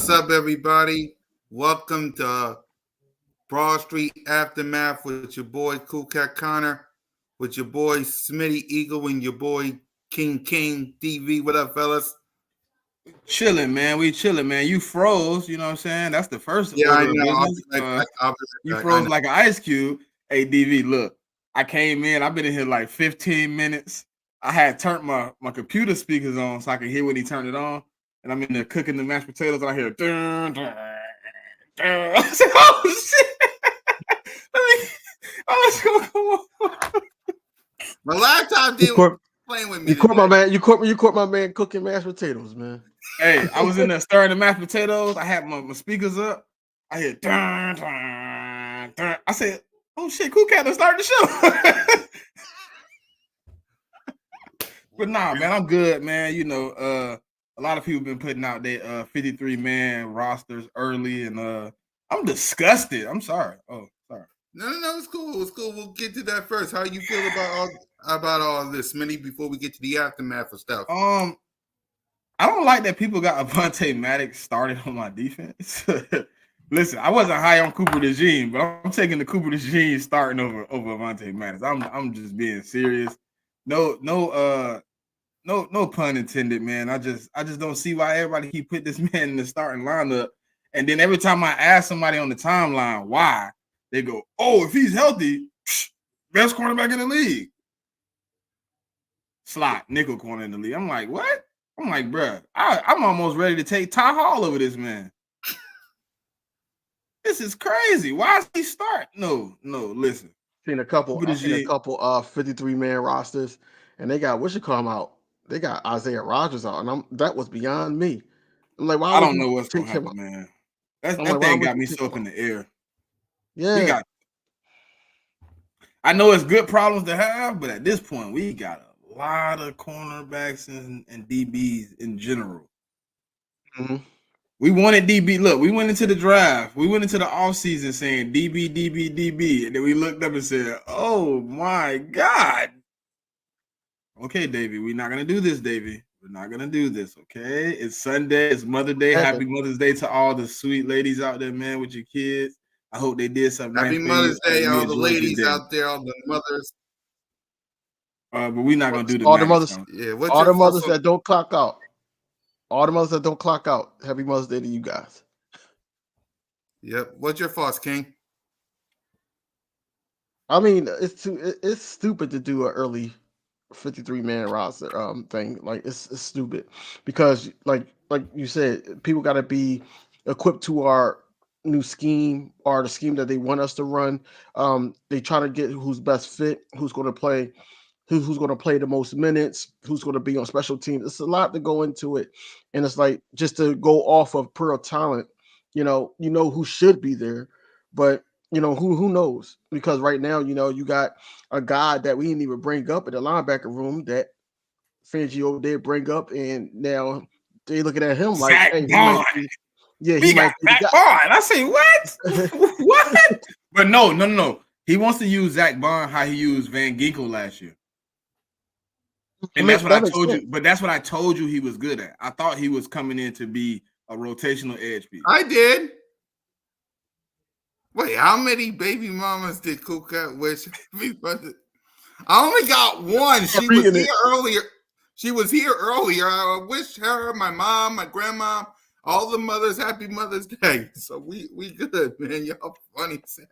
What's up, everybody? Welcome to Broad Street Aftermath with your boy Cool Cat Connor, with your boy Smitty Eagle, and your boy King DV. What up, fellas? Chilling, man. We chilling, man. You froze. You know what I'm saying? That's the first Yeah, I order of know. business. I'll be You right back. froze like an ice cube. Hey, DV, look. I came in. I've been in here like 15 minutes. I had turned my computer speakers on so I could hear when he turned it on. And I'm in there cooking the mashed potatoes. And I hear dun, dun, dun. I said, oh shit. Come on. My laptop didn't playing with me. You caught my man. You caught my man cooking mashed potatoes, man. Hey, I was in there stirring the mashed potatoes. I had my speakers up. I hear dun, dun, dun. I said, "Oh shit, Cool Cat done started the show." But nah, man, I'm good, man. You know, a lot of people been putting out their 53-man rosters early, and I'm disgusted. I'm sorry. Oh, sorry. No, it's cool. It's cool. We'll get to that first. How you feel about all this, Smitty, before we get to the aftermath of stuff? I don't like that people got Avonte Maddox started on my defense. Listen, I wasn't high on Cooper DeJean, but I'm taking the Cooper DeJean starting over Avonte Maddox. I'm just being serious. No pun intended, man. I just don't see why everybody keep putting this man in the starting lineup. And then every time I ask somebody on the timeline why, they go, "Oh, if he's healthy, best cornerback in the league." Slot nickel corner in the league. I'm like, what? I'm like, bruh, I'm almost ready to take Ty Hall over this man. This is crazy. Why is he start? No, listen. I've seen a couple 53-man rosters, and they got Wishcom out. They got Isaiah Rodgers out, and that was beyond me. I'm like, why? I don't know what's going to happen, man. That thing got me so up in the air. Yeah. I know it's good problems to have, but at this point, we got a lot of cornerbacks and DBs in general. Mm-hmm. We wanted DB. Look, we went into the draft. We went into the offseason saying DB. And then we looked up and said, oh, my God. Okay, Davey, we're not going to do this, Davey. We're not going to do this, okay? It's Sunday. It's Mother's Day. Happy Mother's Day to all the sweet ladies out there, man, with your kids. I hope they did something. Happy Mother's Day, all the ladies out there, all the mothers. But we're not going to do the all the mothers. Yeah, all the mothers that don't clock out. All the mothers that don't clock out. Happy Mother's Day to you guys. Yep. What's your thoughts, King? I mean, it's stupid to do an early 53-man roster thing. Like it's stupid because like you said, people got to be equipped to our new scheme or the scheme that they want us to run. They try to get who's best fit, who's going to play. Who's going to play the most minutes, who's going to be on special teams. It's a lot to go into it. And it's like just to go off of pure talent, you know who should be there, but who knows? Because right now, you got a guy that we didn't even bring up in the linebacker room that Fangio did bring up, and now they looking at him like, Zach hey, Bond. he might be Zach Bond. I say, what? What? But no. He wants to use Zach Bond how he used Van Ginkel last year. And that's what I told you. But that's what I told you he was good at. I thought he was coming in to be a rotational edge piece. I did. Wait, how many baby mamas did Cool Cat wish? I only got one. She was here earlier. I wish her, my mom, my grandma, all the mothers, happy Mother's Day. So we good, man. Y'all funny, Zach.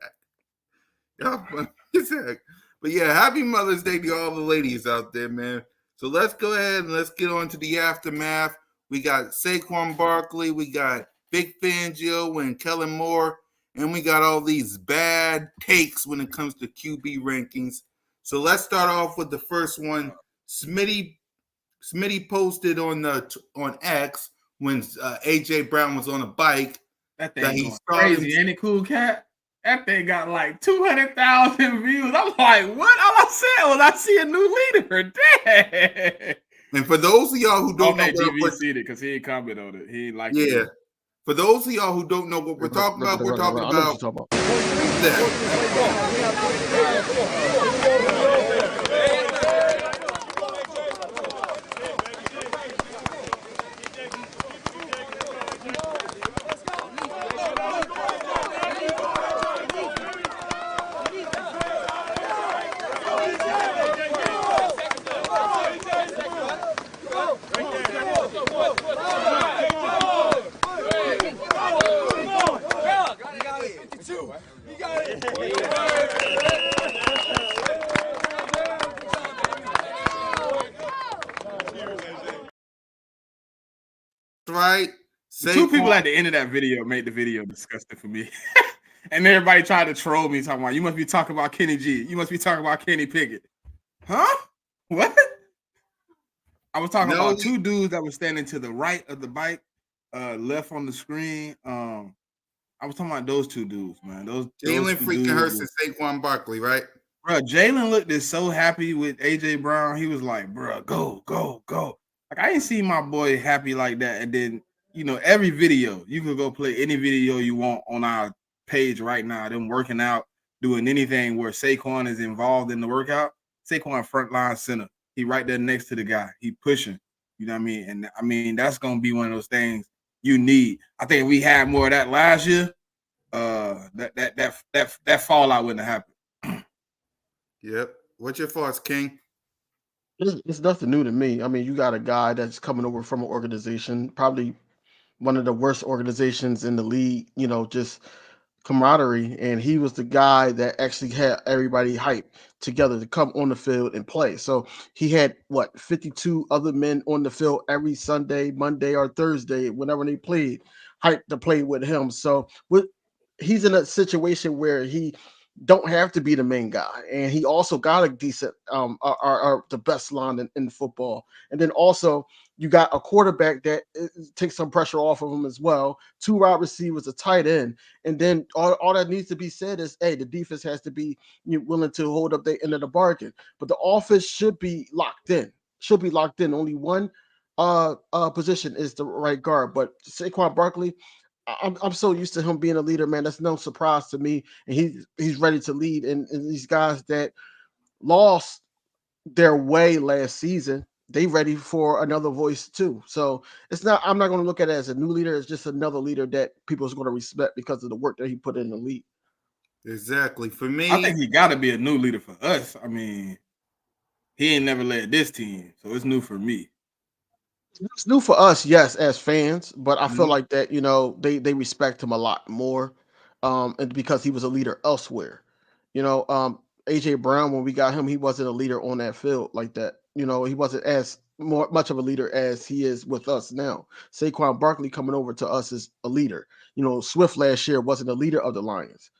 Y'all funny, Zach. But yeah, happy Mother's Day to all the ladies out there, man. So let's go ahead and let's get on to the aftermath. We got Saquon Barkley, we got Vic Fangio and Kellen Moore, and we got all these bad takes when it comes to QB rankings. So let's start off with the first one. Smitty posted on X when AJ Brown was on a bike that he's crazy. Ain't it, Cool Cat? That thing got like 200,000 views. I'm like, what? All I said was I see a new leader. Dang. And for those of y'all who don't know what see it because he ain't comment on it. He ain't like it. For those of y'all who don't know what we're talking about, we're talking about right? The two people Saquon- at the end of that video made the video disgusting for me. And everybody tried to troll me, talking about, you must be talking about Kenny G. You must be talking about Kenny Pickett. Huh? What? I was talking about two dudes that were standing to the right of the bike, left on the screen. I was talking about those two dudes, man. Those Jalen two freaking dudes Hurts and Saquon Barkley, right? Bro, Jalen looked so happy with AJ Brown. He was like, bro, go, go, go. Like, I ain't seen my boy happy like that. And then, you know, every video, you can go play any video you want on our page right now. Them working out, doing anything where Saquon is involved in the workout. Saquon frontline center. He right there next to the guy. He pushing. You know what I mean? And I mean, that's gonna be one of those things you need. I think we had more of that last year. That fallout wouldn't have happened. Yep. What's your thoughts, King? It's nothing new to me. I mean, you got a guy that's coming over from an organization, probably one of the worst organizations in the league, you know, just camaraderie. And he was the guy that actually had everybody hyped together to come on the field and play. So he had 52 other men on the field every Sunday, Monday, or Thursday, whenever they played, hyped to play with him. So he's in a situation where he don't have to be the main guy, and he also got a decent the best line in football. And then also you got a quarterback that takes some pressure off of him as well, 2 wide receivers, a tight end. And then all that needs to be said is, hey, the defense has to be willing to hold up their end of the bargain, but the offense should be locked in. Only one position is the right guard, but Saquon Barkley, I'm so used to him being a leader, man. That's no surprise to me. And he's ready to lead. And these guys that lost their way last season, they ready for another voice too. So I'm not going to look at it as a new leader. It's just another leader that people are going to respect because of the work that he put in the league. Exactly. For me, I think he got to be a new leader for us. I mean, he ain't never led this team, so it's new for me. It's new for us, yes, as fans, but I feel like that, they respect him a lot more, and because he was a leader elsewhere. AJ Brown, when we got him, he wasn't a leader on that field like that. He wasn't as much of a leader as he is with us now. Saquon Barkley coming over to us is a leader. Swift last year wasn't a leader of the Lions,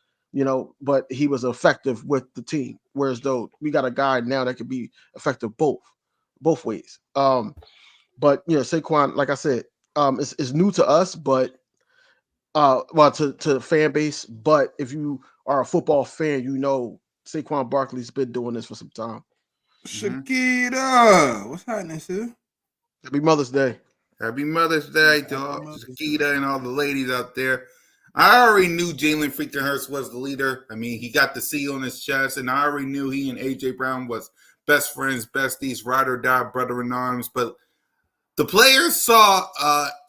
but he was effective with the team. Whereas though we got a guy now that could be effective both ways. But Saquon, like I said, is new to us, but to the fan base. But if you are a football fan, Saquon Barkley's been doing this for some time. Shakira, what's happening, sir? Happy Mother's Day. Happy Mother's Day to Shakira and all the ladies out there. I already knew Jalen freaking Hurts was the leader. I mean, he got the C on his chest, and I already knew he and AJ Brown was best friends, besties, ride or die, brother in arms. But the players saw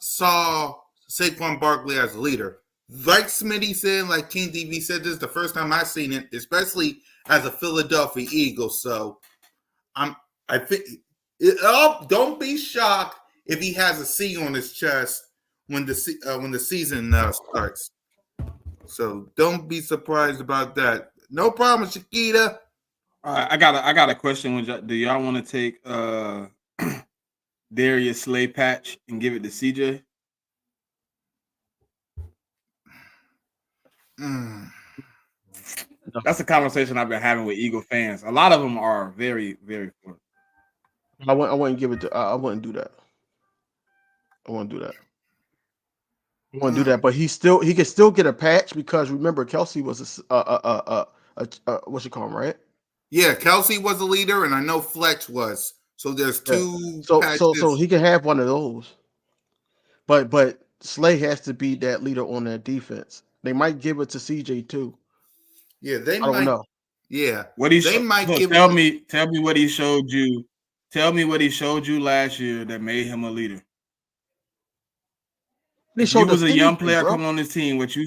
Saquon Barkley as a leader. Like Smitty said, like King DV said, this is the first time I've seen it, especially as a Philadelphia Eagle. So I think don't be shocked if he has a C on his chest when the season starts. So don't be surprised about that. No problem, Shakira. All right, I got a question. Do y'all want to take Darius Slay patch and give it to CJ? That's a conversation I've been having with Eagle fans. A lot of them are very, very poor. I wouldn't give it to. I wouldn't do that. I wouldn't do that. I wouldn't do that. But he can still get a patch because remember Kelsey was what you call him, right? Yeah, Kelsey was a leader, and I know Fletch was. So there's two. So he can have one of those. But Slay has to be that leader on that defense. They might give it to CJ too. Yeah, I don't know. Yeah, what tell me what he showed you. Tell me what he showed you last year that made him a leader. He was a young player coming on this team. What you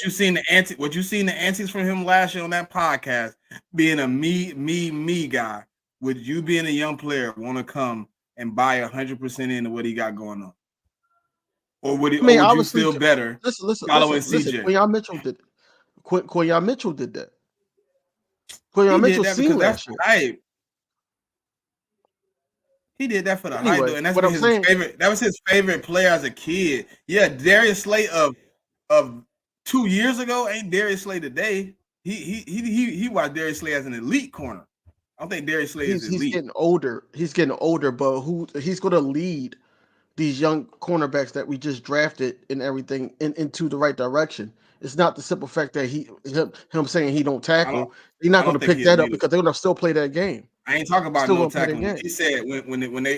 seen the antics from him last year on that podcast, being a me guy. Would you, being a young player, want to come and buy 100% into what he got going on, or would you feel better following CJ? Quinyon Mitchell did that. Quinyon Mitchell seen last year. He did that for the hype, Anyway, though, and that's what been I'm his saying, favorite. That was his favorite player as a kid. Yeah, Darius Slay of 2 years ago ain't Darius Slay today. He watched Darius Slay as an elite corner. I don't think Darius Slay is he's elite. getting older. He's getting older, but he's going to lead these young cornerbacks that we just drafted and everything into the right direction. It's not the simple fact that him saying he don't I don't tackle. He's not I going don't to think pick he a that up leader. because they're going to still play that game. I ain't talking about Still no gonna play the tackling. game. He said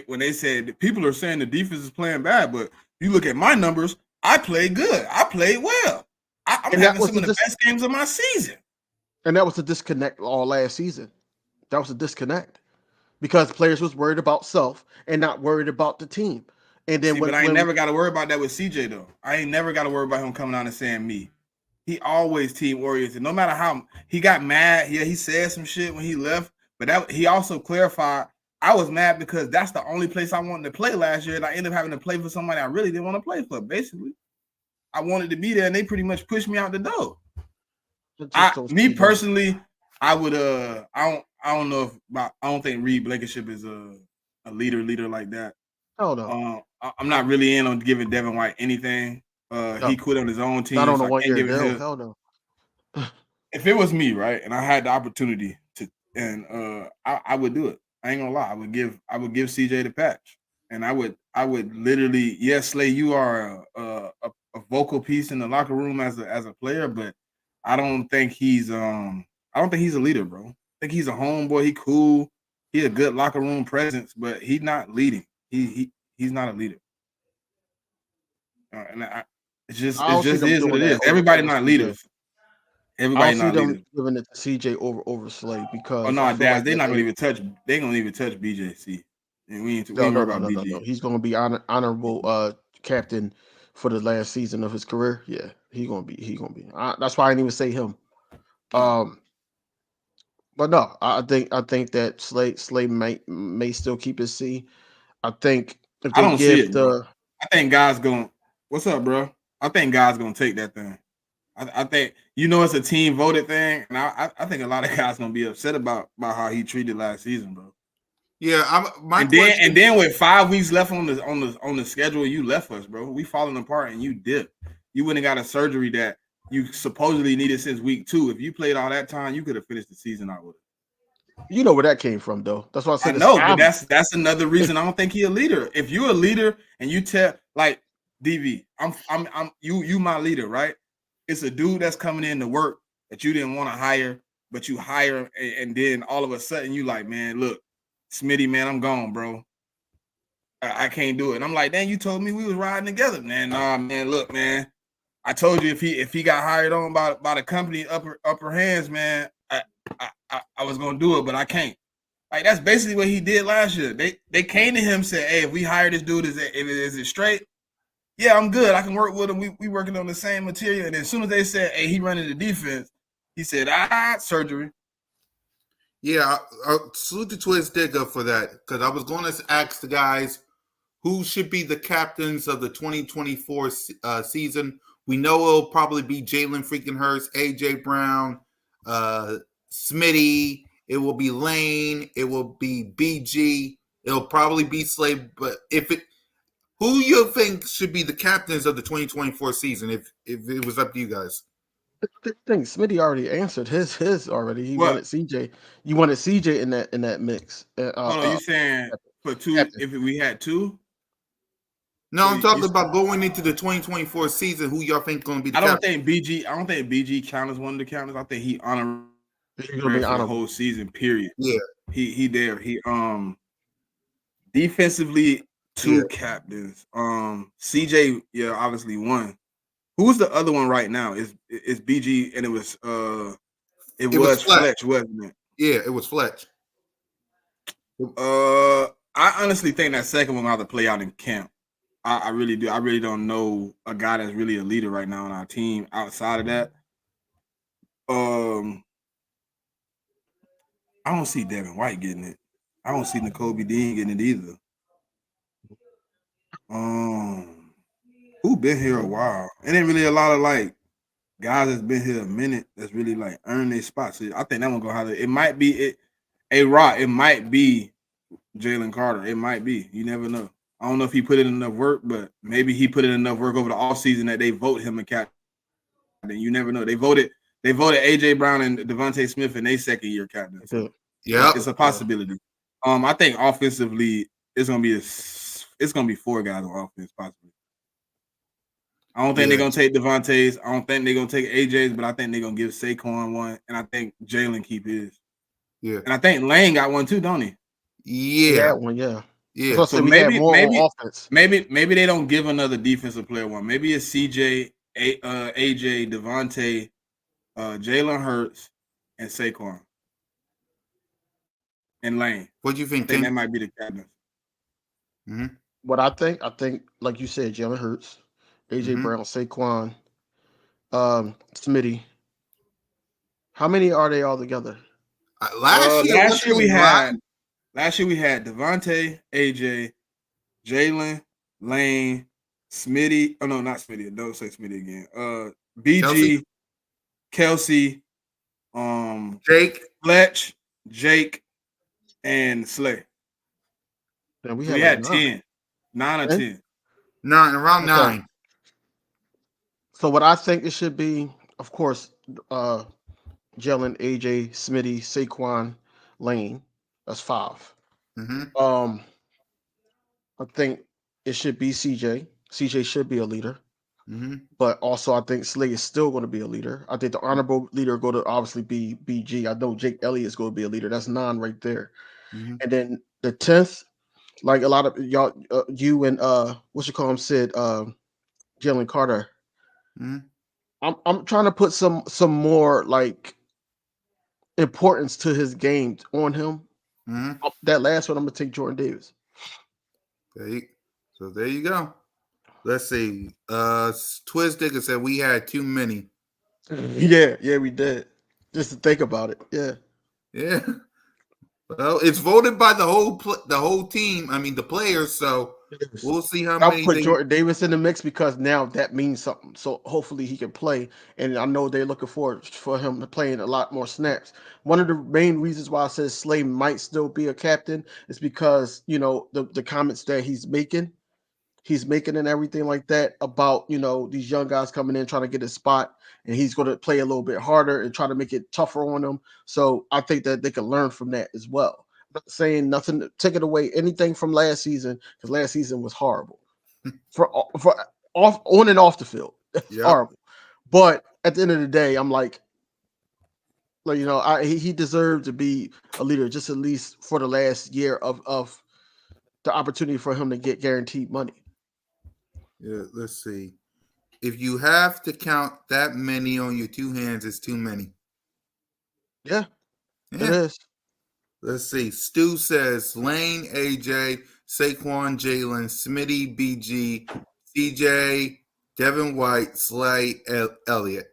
when they said that people are saying the defense is playing bad, but you look at my numbers, I played good. I played well. I'm And that having was some of the best games of my season. And that was the disconnect all last season. That was a disconnect because players was worried about self and not worried about the team. And then See, but I ain't never got to worry about that with CJ though. I ain't never got to worry about him coming out and saying me. He always team oriented. No matter how he got mad, yeah, he said some shit when he left, but that he also clarified I was mad because that's the only place I wanted to play last year, and I ended up having to play for somebody I really didn't want to play for. Basically, I wanted to be there, and they pretty much pushed me out the door. Me personally, I would I don't know if I don't think Reed Blankenship is a leader like that. Oh no. I'm not really in on giving Devin White anything. No. He quit on his own team. Not on so a 1 year deal. him. Hell no. If it was me, right, and I had the opportunity to, and I would do it. I ain't gonna lie. I would give CJ the patch, and I would literally, yes, Slay, you are a vocal piece in the locker room as a player, but I don't think he's a leader, bro. I think he's a homeboy. He cool. He a good locker room presence, but he's not leading. He's not a leader. And it's just is what it is. Everybody not leaders. Everybody not leaders. Giving it to CJ over Slay because no, Daz, they're not gonna even touch. They gonna even touch BJC. And we ain't worried about BJ. No. He's gonna be honorable captain for the last season of his career. Yeah, he's gonna be. That's why I didn't even say him. But no, I think that Slay may still keep his C. I think if they I don't see it, the, bro. I think God's going. What's up, bro? I think God's gonna take that thing. I think it's a team voted thing, and I think a lot of guys gonna be upset about how he treated last season, bro. Yeah, and then with 5 weeks left on the schedule, you left us, bro. We falling apart, and you dipped. You wouldn't have got a surgery that you supposedly needed since week 2. If you played all that time, you could have finished the season out with it. You know where that came from, though. That's why I said I know, but that's another reason I don't think he's a leader. If you're a leader and you tell like DV, I'm you my leader, right? It's a dude that's coming in to work that you didn't want to hire, but you hire, and then all of a sudden you like, man, look, Smitty, man, I'm gone, bro. I can't do it. And I'm like, dang, you told me we was riding together, man. Nah, man, look, man. I told you if he got hired on by the company upper hands, man, I was gonna do it, but I can't. Like that's basically what he did last year. They came to him, said, hey, if we hire this dude, is it straight? Yeah, I'm good. I can work with him. We working on the same material. And as soon as they said, hey, he running the defense, he said, surgery. Yeah, I salute the Twist Digger for that because I was going to ask the guys who should be the captains of the 2024 season. We know it'll probably be Jalen freaking Hurts, AJ Brown, Smitty. It will be Lane. It will be BG. It'll probably be Slay. But who you think should be the captains of the 2024 season if it was up to you guys? I think Smitty already answered his already. He wanted CJ. You wanted CJ in that mix. You saying for 2 captain. If we had 2? No, I'm talking about going into the 2024 season. Who y'all think going to be the captain? I don't think BG count as one of the captains. I think he's gonna be for the whole season, period. Yeah. He there. He defensively 2 captains. CJ, yeah, obviously 1. Who's the other one right now? Is BG, and it was Fletch, wasn't it? Yeah, it was Fletch. I honestly think that second one will have to play out in camp. I really do. I really don't know a guy that's really a leader right now on our team outside of that. I don't see Devin White getting it. I don't see Nakobe Dean getting it either. Who been here a while? It ain't really a lot of like guys that's been here a minute that's really like earned their spot. So I think that one gonna have it. It might be it. A Rock. It might be Jalen Carter. It might be. You never know. I don't know if he put in enough work, but maybe he put in enough work over the offseason that they vote him a captain. You never know. They voted AJ Brown and Devontae Smith in their second year captain. So it's a possibility. I think offensively it's gonna be 4 guys on offense possibly. I don't think they're gonna take Devontae's. I don't think they're gonna take AJ's, but I think they're gonna give Saquon one, and I think Jalen keep his. Yeah, and I think Lane got one too, don't he? Yeah, one, yeah. So maybe they don't give another defensive player one. Maybe it's CJ, AJ, Devontae, Jalen Hurts, and Saquon, and Lane. What do you think? I think that might be the captain. Mm-hmm. What I think, like you said, Jalen Hurts, AJ Brown, Saquon, Smitty. How many are they all together? Last year we had Devontae, AJ, Jalen, Lane, Smitty. Oh no, not Smitty. Don't say Smitty again. BG, Kelsey, Jake, Fletch, Jake, and Slay. Yeah, we had 10. 9 or 10. Around 9. So what I think it should be, of course, Jalen, AJ, Smitty, Saquon, Lane. That's 5. Mm-hmm. I think it should be CJ. CJ should be a leader. Mm-hmm. But also I think Slay is still going to be a leader. I think the honorable leader going to obviously be BG. I know Jake Elliott is going to be a leader. That's 9 right there. Mm-hmm. And then the 10th, like a lot of y'all, you and said, Jalen Carter. Mm-hmm. I'm trying to put some more like importance to his game on him. Mm-hmm. That last one, I'm gonna take Jordan Davis. So there you go. Let's see. Twizdicker said we had too many. Yeah, we did. Just to think about it. Yeah. Well, it's voted by the whole team. I mean, the players. So we'll see how many. I'll put Jordan Davis in the mix because now that means something. So hopefully he can play. And I know they're looking forward for him to playing a lot more snaps. One of the main reasons why I said Slay might still be a captain is because, the comments that he's making and everything like that about, these young guys coming in trying to get a spot, and he's going to play a little bit harder and try to make it tougher on them. So I think that they can learn from that as well. I'm not saying nothing to take it away anything from last season, because last season was horrible for off on and off the field. Horrible. But at the end of the day, I'm like he deserved to be a leader, just at least for the last year of the opportunity for him to get guaranteed money. Yeah, let's see. If you have to count that many on your 2 hands, it's too many. Yeah. It is. Let's see. Stu says Lane, AJ, Saquon, Jalen, Smitty, BG, CJ, Devin White, Slay, Elliott.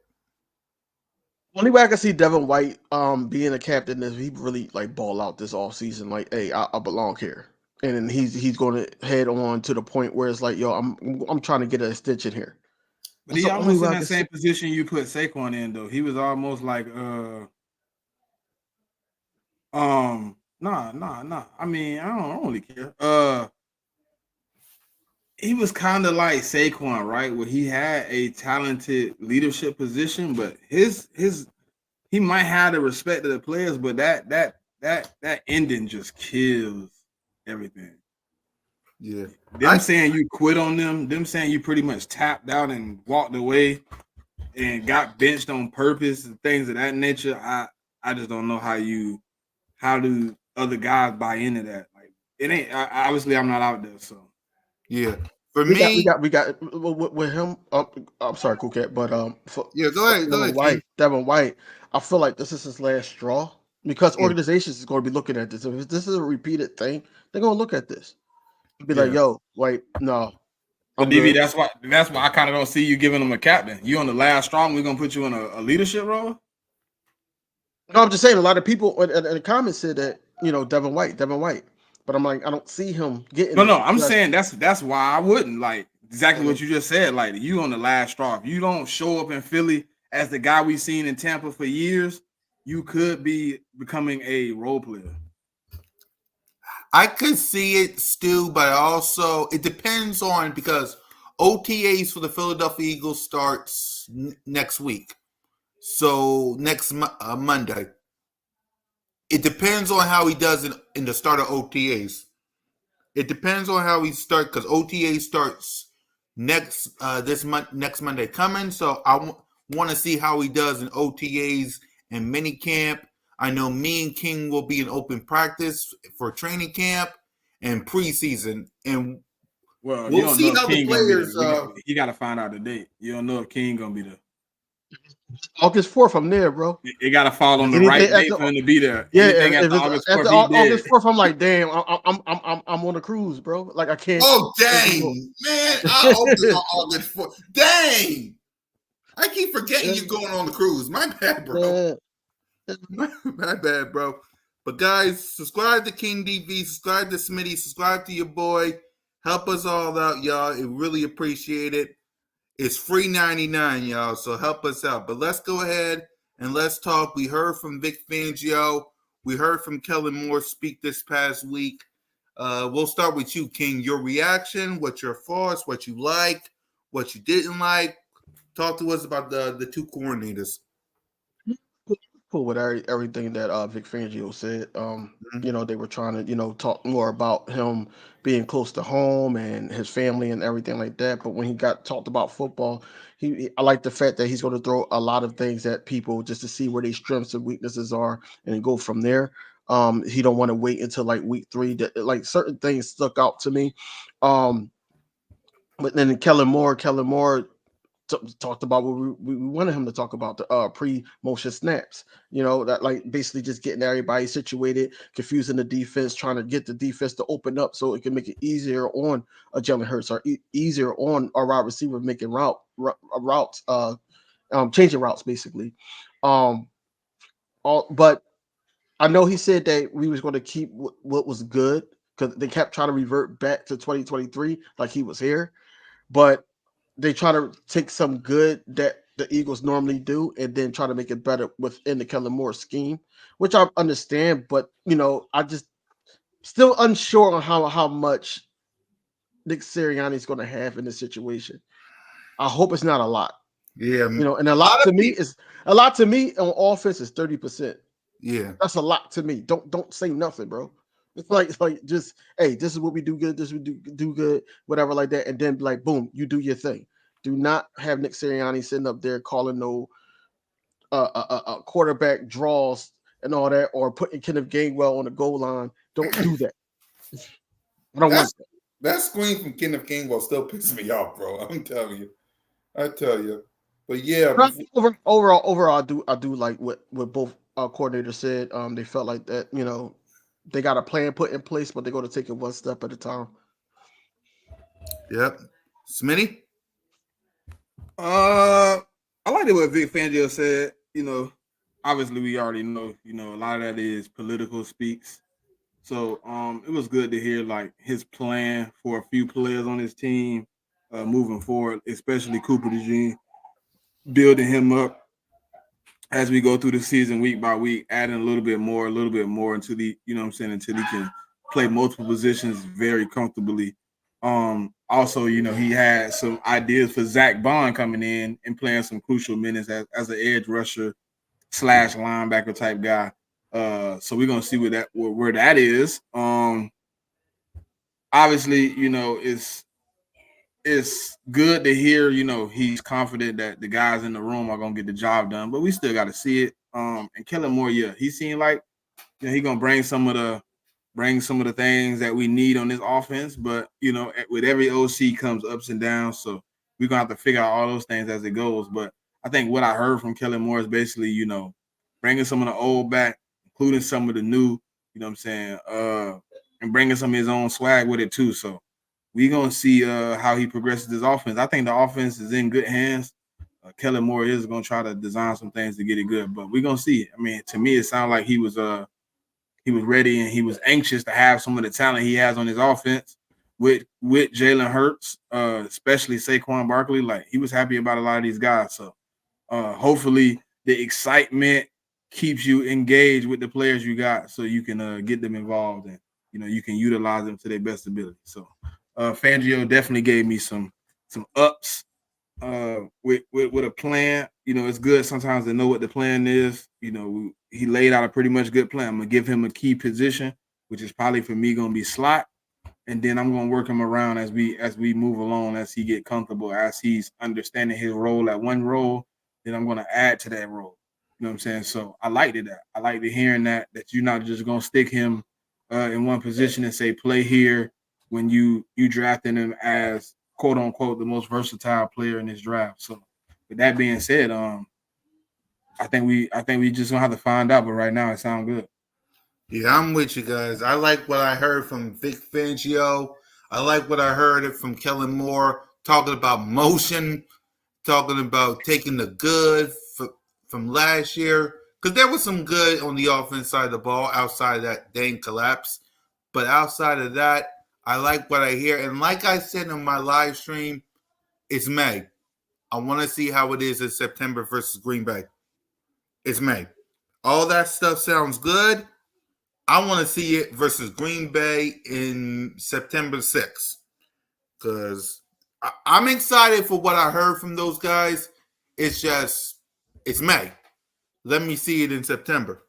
Only way I can see Devin White being a captain is he really like ball out this offseason. Like, hey, I belong here. And then he's going to head on to the point where it's like, yo, I'm trying to get an extension here. But he almost in that same position you put Saquon in, though. He was almost like, nah. I mean, I don't really care. He was kind of like Saquon, right? Where he had a talented leadership position, but he might have the respect of the players, but that ending just kills everything. Yeah. Them saying you quit on them saying you pretty much tapped out and walked away and got benched on purpose and things of that nature. I just don't know how do other guys buy into that? Like, it ain't obviously I'm not out there, so yeah. For me, we got with him. I'm sorry, Cool Cat, but go ahead. Devin White. I feel like this is his last straw because organizations is going to be looking at this. If this is a repeated thing, they're going to look at this and be like, "Yo, White, no." But DB, that's why I kind of don't see you giving him a captain. You on the last straw, we're gonna put you in a leadership role. No, I'm just saying. A lot of people in the comments said that Devin White, but I'm like, I don't see him getting. No, I'm saying that's why I wouldn't like exactly what you just said. Like you on the last straw. If you don't show up in Philly as the guy we've seen in Tampa for years, you could be becoming a role player. I could see it, Stu, but also it depends on because OTAs for the Philadelphia Eagles starts next week. So next Monday. It depends on how he does in the start of OTAs. It depends on how he starts because OTA starts next Monday coming. So I want to see how he does in OTAs and mini camp. I know me and King will be in open practice for training camp and preseason, and Well, you we'll don't know see if how the King gonna be players. there. You got to find out the date. You don't know if King gonna be there. August 4th, I'm there, bro. It got to fall on the Anything right date after, for him to be there. yeah, Anything if after it's August 4th, after he dead. August 4th, I'm like, damn, I'm on a cruise, bro. Like I can't. Oh Can't do dang, man! I hope it's on August 4th. Dang, I keep forgetting you going on the cruise. My bad, bro. My bad, bro. But guys, subscribe to King DV, subscribe to Smitty, subscribe to your boy. Help us all out, y'all. It really appreciate it. It's free 99, y'all. So help us out. But let's go ahead and let's talk. We heard from Vic Fangio. We heard from Kellen Moore speak this past week. We'll start with you, King. Your reaction, what your thoughts, what you liked, what you didn't like. Talk to us about the two coordinators. Cool with everything that Vic Fangio said. They were trying to, talk more about him being close to home and his family and everything like that. But when he got talked about football, I like the fact that he's going to throw a lot of things at people just to see where their strengths and weaknesses are and go from there. He don't want to wait until like week 3. That like certain things stuck out to me. But then Kellen Moore talked about what we wanted him to talk about, the pre-motion snaps, that like basically just getting everybody situated, confusing the defense, trying to get the defense to open up so it can make it easier on a Jalen Hurts or easier on our wide receiver making routes, changing routes basically. But I know he said that we was going to keep what was good because they kept trying to revert back to 2023 like he was here, but they try to take some good that the Eagles normally do and then try to make it better within the Kellen Moore scheme, which I understand, but I just still unsure on how much Nick Sirianni is going to have in this situation. I hope it's not a lot. Yeah, And a lot to me on offense is 30%. Yeah, that's a lot to me. Don't say nothing, bro. It's like just, hey, this is what we do good. This we do good, whatever like that, and then like boom, you do your thing. Do not have Nick Sirianni sitting up there calling no quarterback draws and all that, or putting Kenneth Gainwell on the goal line. Don't do that. I don't want that. That screen from Kenneth Gainwell still pisses me off, bro. I'm telling you. I tell you. But yeah, overall, I do like what both coordinators said. They felt like that, they got a plan put in place, but they're going to take it one step at a time. Yep. Smitty? I like it what Vic Fangio said. Obviously we already know, a lot of that is political speaks. So it was good to hear like his plan for a few players on his team moving forward, especially Cooper DeJean, building him up as we go through the season week by week, adding a little bit more until until he can play multiple positions very comfortably. Also, he had some ideas for Zach Bond coming in and playing some crucial minutes as an edge rusher / linebacker type guy. So we're gonna see where that is. Obviously, it's good to hear, he's confident that the guys in the room are gonna get the job done, but we still got to see it. And Kellen Moore, he seemed like he gonna bring some of the things that we need on this offense. But with every OC comes ups and downs, so we're gonna have to figure out all those things as it goes. But I think what I heard from Kellen Moore is basically, bringing some of the old back, including some of the new, and bringing some of his own swag with it too. So we're going to see how he progresses this offense. I think the offense is in good hands. Kellen Moore is going to try to design some things to get it good, but we're going to see. I mean, to me, it sounded like he was ready and he was anxious to have some of the talent he has on his offense with Jalen Hurts, especially Saquon Barkley. Like, he was happy about a lot of these guys. So hopefully the excitement keeps you engaged with the players you got so you can get them involved. And you can utilize them to their best ability. So Fangio definitely gave me some ups with a plan. It's good sometimes to know what the plan is. He laid out a pretty much good plan. I'm gonna give him a key position, which is probably for me gonna be slot, and then I'm gonna work him around as we move along, as he get comfortable, as he's understanding his role at one role. Then I'm gonna add to that role. You know what I'm saying? So I liked it. I liked it hearing that you're not just gonna stick him in one position and say play here when you drafting him as quote unquote the most versatile player in this draft. So with that being said, I think we just gonna have to find out. But right now, it sounds good. Yeah, I'm with you guys. I like what I heard from Vic Fangio. I like what I heard from Kellen Moore talking about motion, talking about taking the good from last year. Because there was some good on the offense side of the ball outside of that dang collapse. But outside of that, I like what I hear. And like I said on my live stream, it's May. I want to see how it is in September versus Green Bay. It's May. All that stuff sounds good. I want to see it versus Green Bay in September 6th. Because I'm excited for what I heard from those guys. It's May. Let me see it in September.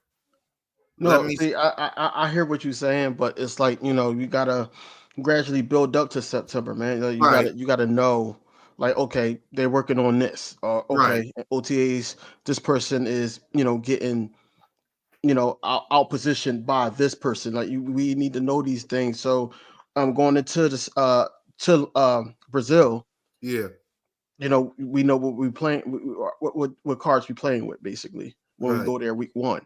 No, see, I hear what you're saying, but it's like, you gotta gradually build up to September, man. Like, you gotta know, like, okay, they're working on this, or okay, OTAs, this person is, getting, out positioned by this person. Like, we need to know these things. So I'm going into this to Brazil. Yeah. We know what we playing, what cards we playing with, basically, when we go there week 1.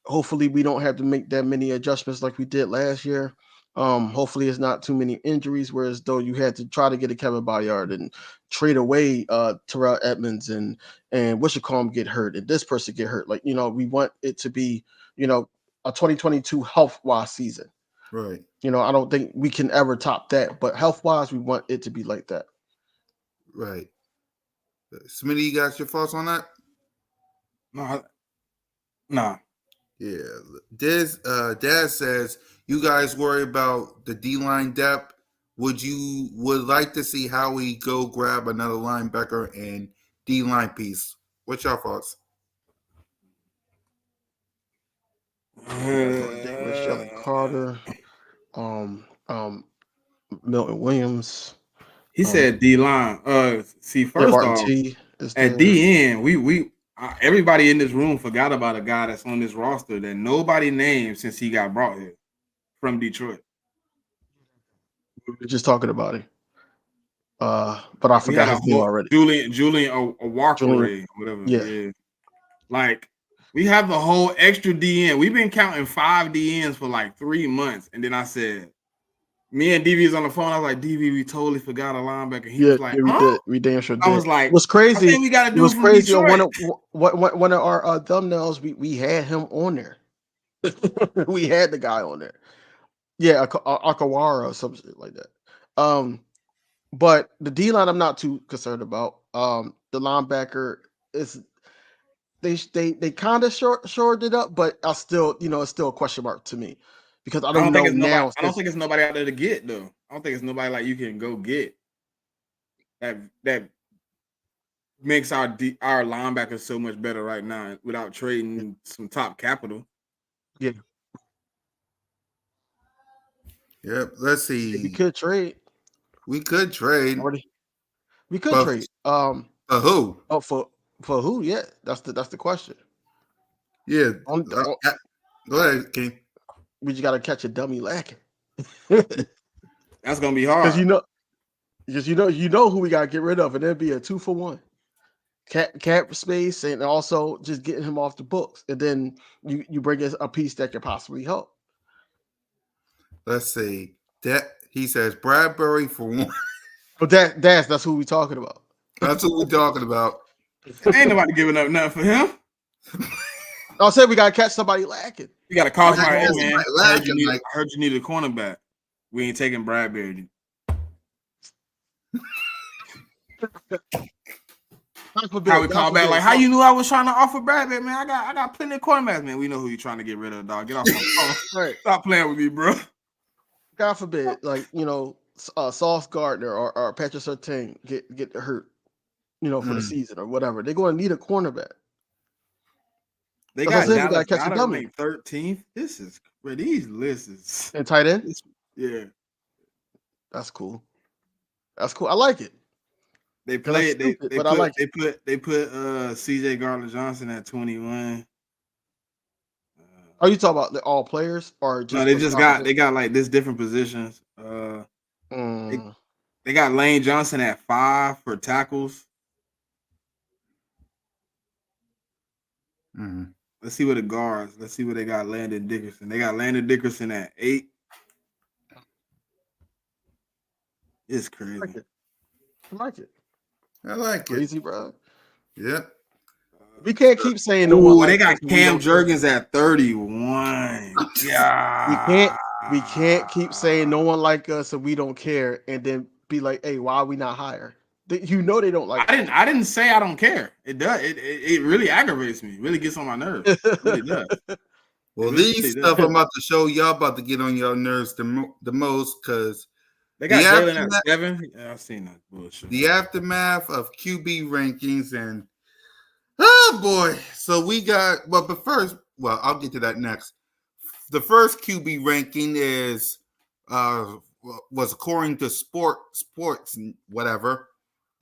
Hopefully we don't have to make that many adjustments like we did last year. Hopefully it's not too many injuries, whereas though you had to try to get a Kevin Byard and trade away Terrell Edmonds and Wishakom get hurt and this person get hurt. Like, we want it to be, a 2022 health-wise season. Right. I don't think we can ever top that, but health-wise, we want it to be like that. Right. Smitty, you got your thoughts on that? No. Yeah. Dad says, you guys worry about the D-line depth. Would like to see Howie go grab another linebacker and D-line piece? What's your thoughts? Jalen Carter, Milton Williams. He said D-line. See, first off, at DN, everybody in this room forgot about a guy that's on this roster that nobody named since he got brought here from Detroit. We were just talking about him. But I forgot his name already. Julian Walker, whatever. Yeah. Like, we have the whole extra DN. We've been counting 5 DNs for like 3 months. And then I said, me and DV was on the phone. I was like, DV, we totally forgot a linebacker. He was like, we damn sure did. I was like, what's crazy? I think we got to do what's crazy on one of our thumbnails, we had him on there. We had the guy on there. Yeah, Akawara or something like that. But the D line, I'm not too concerned about. The linebacker is they kind of shored it up, but I still, it's still a question mark to me because I don't know now. I don't think it's nobody out there to get though. I don't think it's nobody like you can go get that makes our linebackers so much better right now without trading some top capital. Yeah. Yep. Let's see. We could trade. We could trade. We could trade. For who? Oh, for who? Yeah, that's the question. Yeah. Go ahead, King. We just gotta catch a dummy lacking. That's gonna be hard. Because you know who we gotta get rid of, and it'd be a 2-for-1. Cap space, and also just getting him off the books, and then you bring us a piece that could possibly help. Let's see. That he says Bradbury for 1. But that's who we talking about. That's what we're talking about. Ain't nobody giving up nothing for him. I said we gotta catch somebody lacking. You gotta call somebody, hey, man. I heard you need a cornerback. We ain't taking Bradbury. forbid, How we God call back? forbid, Like, how you knew I was trying to offer Bradley, man? I got plenty of quarterbacks, man. We know who you trying to get rid of, dog. Get off my phone. right? Stop playing with me, bro. God forbid, like Sauce Gardner or Patrick Surtain get hurt, for the season or whatever. They're going to need a cornerback. They That's what I got said. We Dallas got to catch a Goedert dummy. ranked 13th. This is where these lists is. And tight end. Yeah, That's cool. That's cool. I like it. they Cause that's played. stupid, They but I put like they it. put they put CJ Gardner Johnson at 21. Are you talking about the all players or No, just they for just got competition? they got like this different positions. Mm. They got Lane Johnson at 5 for tackles. Mhm. Let's see what the guards. Let's see what they got. Landon Dickerson. They got Landon Dickerson at 8. It's I crazy. like it. I like it. I like it. Crazy, bro. Yep. We can't keep saying no one Ooh, like they got us when we Cam don't care. Jurgens at 31. We can't keep saying no one like us and we don't care, and then be like, hey, why are we not higher? You know they don't like. I didn't say I don't care. It does. It really aggravates me. It really gets on my nerves. It really does. Well, It really these does. stuff I'm about to show y'all about to get on your nerves the most because They got the Jalen aftermath- at 7. Yeah, I've seen that bullshit. the aftermath of QB rankings and oh boy. So we got but first, well, I'll get to that next. The first QB ranking is was according to sports whatever.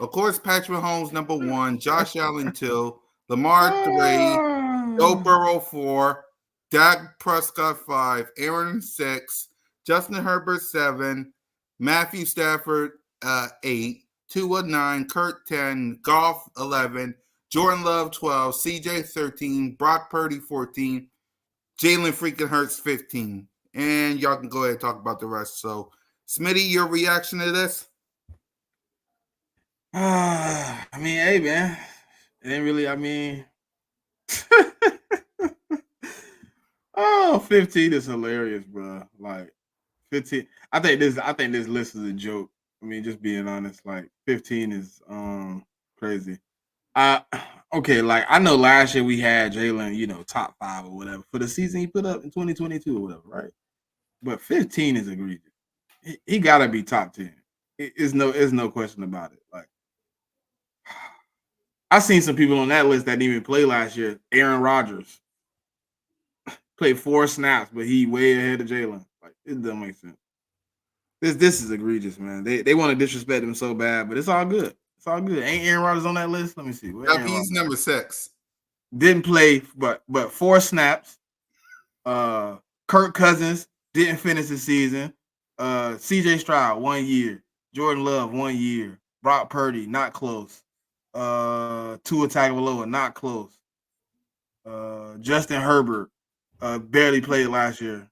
Of course, Patrick Mahomes number 1, Josh Allen 2, Lamar 3, Joe Burrow 4, Dak Prescott 5, Aaron 6, Justin Herbert 7, Matthew Stafford 8, Tua 9, Kurt 10, Goff 11, Jordan Love 12, CJ 13, Brock Purdy 14, Jalen freaking Hurts 15. And y'all can go ahead and talk about the rest. So, Smitty, your reaction to this? I mean, hey man, it ain't really. I mean, 15 is hilarious, bro. Like 15. I think this list is a joke. I mean, just being honest, like 15 is crazy. Okay, like I know last year we had Jalen, top 5 or whatever for the season he put up in 2022 or whatever, right? But 15 is egregious. He gotta be top 10. It's no question about it. Like I seen some people on that list that didn't even play last year. Aaron Rodgers played 4 snaps, but he way ahead of Jalen. Like it doesn't make sense. This is egregious, man. They want to disrespect him so bad, but it's all good. It's all good. Ain't Aaron Rodgers on that list? Let me see. He's number 6. Didn't play, but 4 snaps. Kirk Cousins didn't finish the season. CJ Stroud 1 year. Jordan Love 1 year. Brock Purdy not close. Tua Tagovailoa not close. Justin Herbert barely played last year.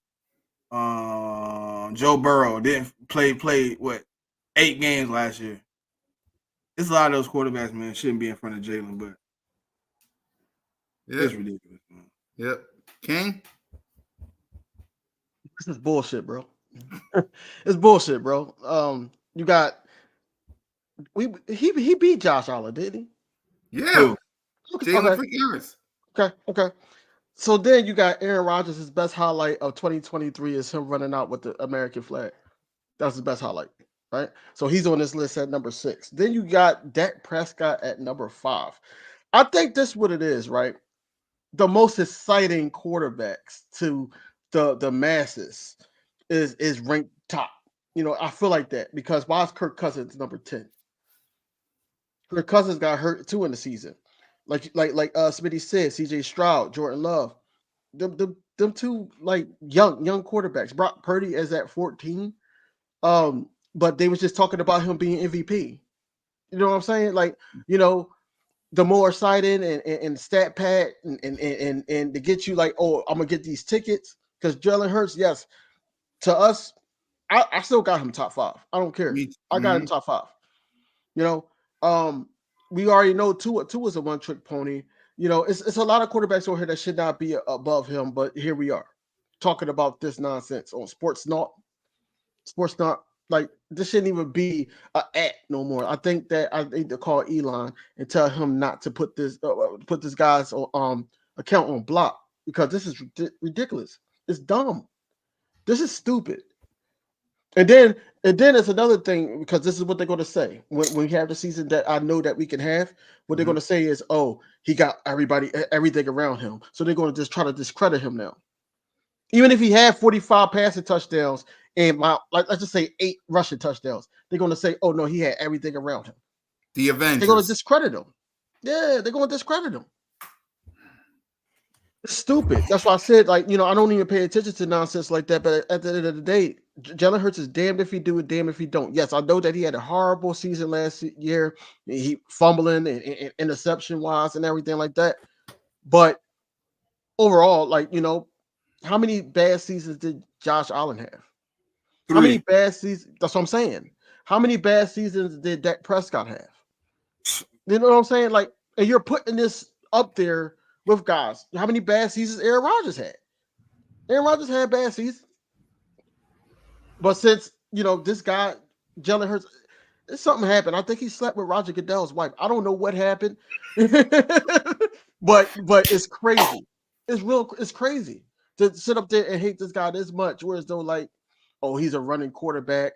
Joe Burrow didn't play 8 games last year. It's a lot of those quarterbacks, man, shouldn't be in front of Jalen, but it's ridiculous, man. Yep. King? This is bullshit, bro. It's bullshit, bro. You got he beat Josh Allen, didn't he? Yeah. Okay. Jalen freaking Hurts. Okay. So then you got Aaron Rodgers. His best highlight of 2023 is him running out with the American flag. That's his best highlight, right? So he's on this list at number 6. Then you got Dak Prescott at number 5. I think this is what it is, right? The most exciting quarterbacks to the masses is ranked top. I feel like that because why is Kirk Cousins number 10? Kirk Cousins got hurt too in the season. Like Smitty said, CJ Stroud, Jordan Love, them two like young quarterbacks. Brock Purdy is at 14. But they was just talking about him being MVP. You know what I'm saying? Like, the more exciting and stat pad and to get you like, oh, I'm gonna get these tickets because Jalen Hurts, yes, to us, I still got him top 5. I don't care. I got him top 5. We already know Tua is a one-trick pony. It's a lot of quarterbacks over here that should not be above him, but here we are talking about this nonsense on Sports Not. Like this shouldn't even be a at no more. I think they call Elon and tell him not to put this guy's account on block because this is ridiculous. It's dumb. This is stupid. And then it's another thing because this is what they're going to say when we have the season that I know that we can have. What they're going to say is, "Oh, he got everything around him," so they're going to just try to discredit him now. Even if he had 45 passing touchdowns and let's just say 8 rushing touchdowns, they're going to say, "Oh no, he had everything around him." The Avengers. They're going to discredit him. Yeah, they're going to discredit him. It's stupid. That's why I said, I don't even pay attention to nonsense like that. But at the end of the day, Jalen Hurts is damned if he do it, damned if he don't. Yes, I know that he had a horrible season last year. He fumbling and interception wise and everything like that. But overall, how many bad seasons did Josh Allen have? 3. How many bad seasons? That's what I'm saying. How many bad seasons did Dak Prescott have? You know what I'm saying? And you're putting this up there with guys. How many bad seasons Aaron Rodgers had? Aaron Rodgers had bad seasons. But since, this guy, Jalen Hurts, something happened. I think he slept with Roger Goodell's wife. I don't know what happened. but it's crazy. It's crazy to sit up there and hate this guy this much, whereas though he's a running quarterback.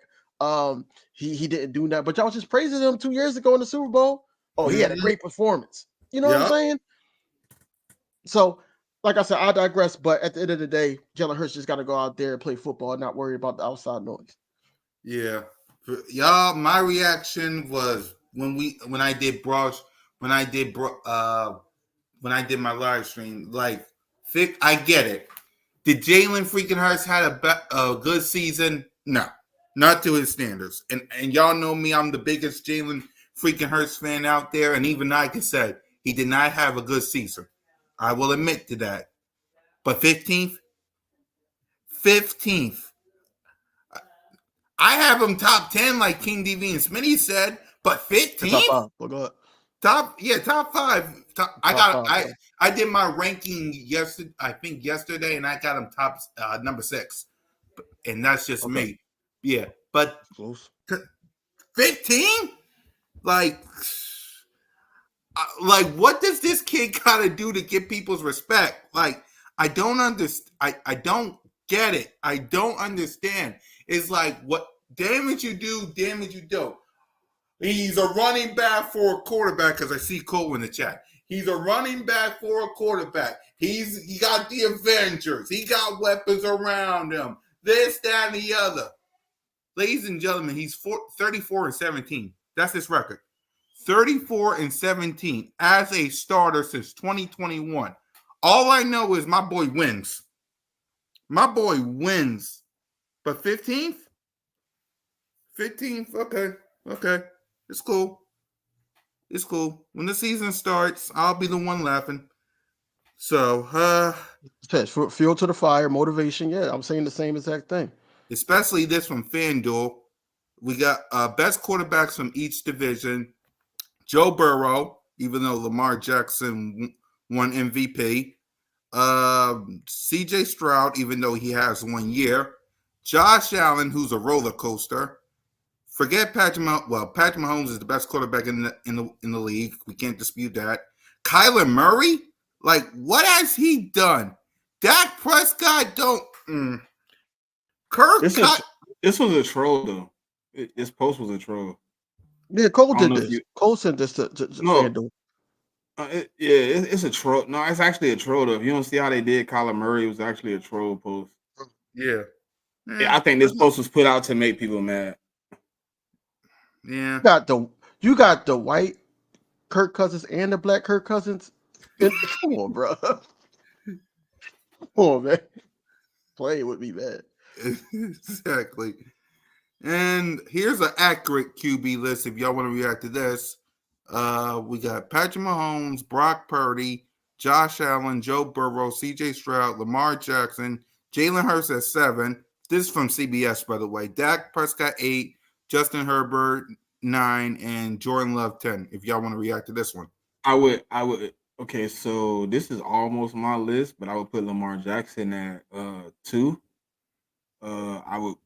He didn't do that. But y'all was just praising him 2 years ago in the Super Bowl. Oh, he had a great performance. You know what I'm saying? So, like I said, I digress. But at the end of the day, Jalen Hurts just got to go out there and play football and not worry about the outside noise. Yeah, y'all. My reaction was when I did my live stream. I get it. Did Jalen freaking Hurts had a good season? No, not to his standards. And y'all know me. I'm the biggest Jalen freaking Hurts fan out there. And even I can say he did not have a good season. I will admit to that. But 15th, I have him top 10 like King DV and Smitty said, but 15th? Top 5. Well, go ahead. Top 5. I did my ranking yesterday, and I got him top number 6. And that's just me. Yeah. But close. 15? What does this kid gotta do to get people's respect? I don't understand. I don't get it. I don't understand. It's what damage you do, damage you don't. He's a running back for a quarterback, because I see Cole in the chat. He's a running back for a quarterback. He got the Avengers. He got weapons around him. This, that, and the other. Ladies and gentlemen, he's 34-17. That's his record. 34-17 as a starter since 2021. All I know is my boy wins. My boy wins. But 15th? 15th? Okay. It's cool. When the season starts, I'll be the one laughing. So, fuel to the fire, motivation. Yeah, I'm saying the same exact thing. Especially this from FanDuel. We got best quarterbacks from each division. Joe Burrow, even though Lamar Jackson won MVP. CJ Stroud, even though he has 1 year. Josh Allen, who's a roller coaster. Forget Patrick Mahomes. Well, Patrick Mahomes is the best quarterback in the league. We can't dispute that. Kyler Murray, what has he done? Dak Prescott don't. This was a troll though. This post was a troll. Yeah, Cole did this. Cole sent this to FanDuel. It's a troll. No, it's actually a troll though. If you don't see how they did Kyler Murray, it was actually a troll post. Yeah. I think this post was put out to make people mad. Yeah. You got the white Kirk Cousins and the black Kirk Cousins. Come on, bro. Come on, man. Play with me, man. Exactly. And here's an accurate QB list if y'all want to react to this. We got Patrick Mahomes, Brock Purdy, Josh Allen, Joe Burrow, CJ Stroud, Lamar Jackson, Jalen Hurts at 7. This is from CBS, by the way. Dak Prescott 8, Justin Herbert 9, and Jordan Love 10. If y'all want to react to this one, I would. Okay, so this is almost my list, but I would put Lamar Jackson at 2. I would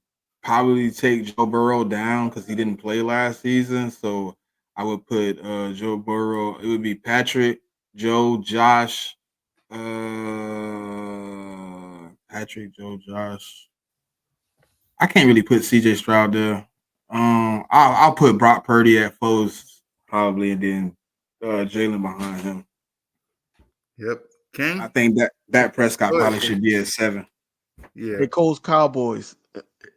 probably take Joe Burrow down because he didn't play last season. So I would put Joe Burrow. It would be Patrick, Joe, Josh, Patrick, Joe, Josh. I can't really put CJ Stroud there. I'll put Brock Purdy at Foles probably, and then Jalen behind him. Yep. King? I think that Prescott Good. probably should be at 7. Yeah. Hey, Coles Cowboys,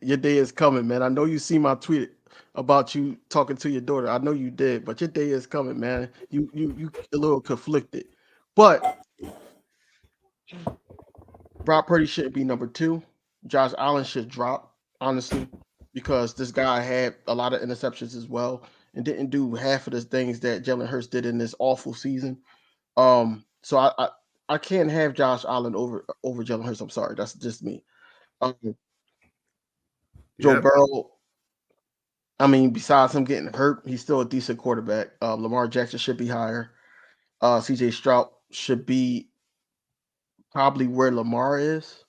your day is coming, man. I know you see my tweet about you talking to your daughter. I know you did, but your day is coming, man. You a little conflicted, but Brock Purdy shouldn't be number 2. Josh Allen should drop, honestly, because this guy had a lot of interceptions as well and didn't do half of the things that Jalen Hurts did in this awful season. So I can't have Josh Allen over Jalen Hurts. I'm sorry, that's just me. Joe Yep. Burrow, I mean, besides him getting hurt, he's still a decent quarterback. Lamar Jackson should be higher. CJ Stroud should be probably where Lamar is,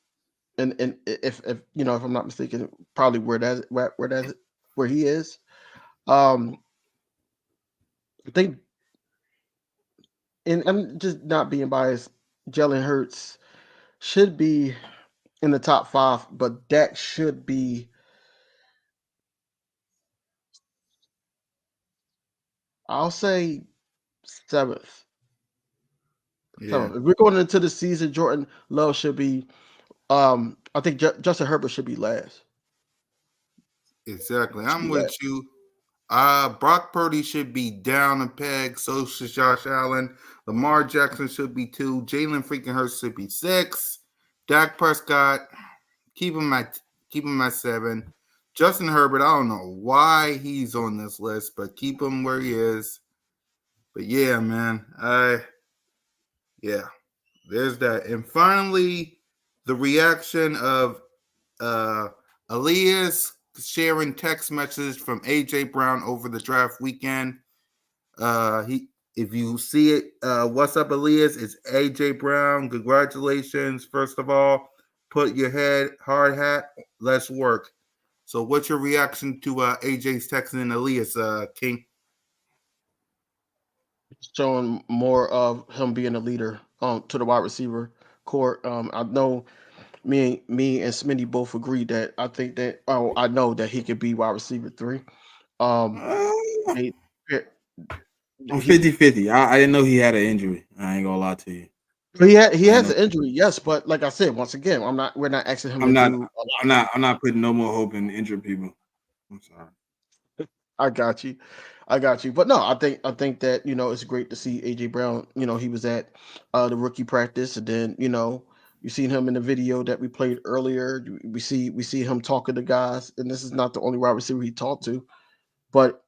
and if you know, if I'm not mistaken, probably where he is. I think, and I'm just not being biased. Jalen Hurts should be in the top 5, but Dak should be. I'll say 7th. Yeah. If we're going into the season, Jordan Love should be. I think Justin Herbert should be last. Exactly. I'm with you. Brock Purdy should be down a peg. So should Josh Allen. Lamar Jackson should be 2. Jalen freaking Hurts should be 6. Dak Prescott, keep him at 7. Justin Herbert, I don't know why he's on this list, but keep him where he is. But yeah, man, there's that. And finally, the reaction of Elias sharing text messages from AJ Brown over the draft weekend. If you see it, what's up, Elias? It's AJ Brown. Congratulations. First of all, put your hard hat. Let's work. So what's your reaction to AJ's texting Elias, King? Showing more of him being a leader to the wide receiver court. I know me and Smitty both agree that I know that he could be wide receiver 3. I'm 50-50. I didn't know he had an injury. I ain't gonna lie to you. He has an injury, yes, but like I said, once again, we're not asking him I'm not putting no more hope in injured people. I'm sorry. I got you. But no, I think that, you know, it's great to see AJ Brown. You know, he was at the rookie practice, and then, you know, you seen him in the video that we played earlier. We see him talking to guys, and this is not the only wide receiver he talked to, but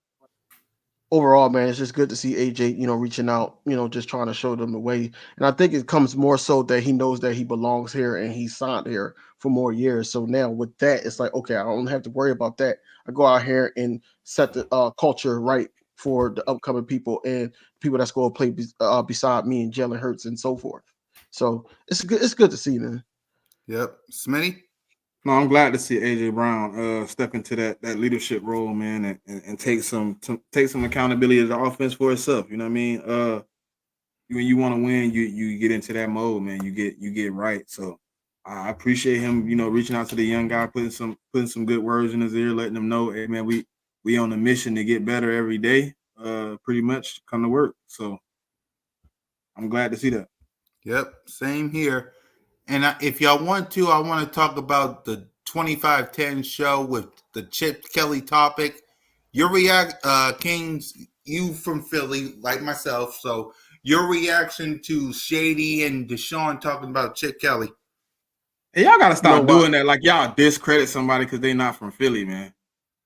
overall, man, it's just good to see AJ, you know, reaching out, you know, just trying to show them the way. And I think it comes more so that he knows that he belongs here and he's signed here for more years. So now with that, it's like, okay, I don't have to worry about that. I go out here and set the culture right for the upcoming people and people that's going to play beside me and Jalen Hurts and so forth. So it's good to see, man. Yep. Smitty? No, I'm glad to see AJ Brown step into that leadership role, man, and take some accountability of the offense for itself. You know what I mean? When you want to win, you get into that mode, man. You get right. So I appreciate him, you know, reaching out to the young guy, putting some good words in his ear, letting him know, hey, man, we on a mission to get better every day. Pretty much come to work. So I'm glad to see that. Yep, same here. And if y'all want to, I want to talk about the 2510 show with the Chip Kelly topic. Your Kings, you from Philly, like myself. So your reaction to Shady and Deshaun talking about Chip Kelly. Hey, y'all got to stop doing that. Like, y'all discredit somebody because they not from Philly, man.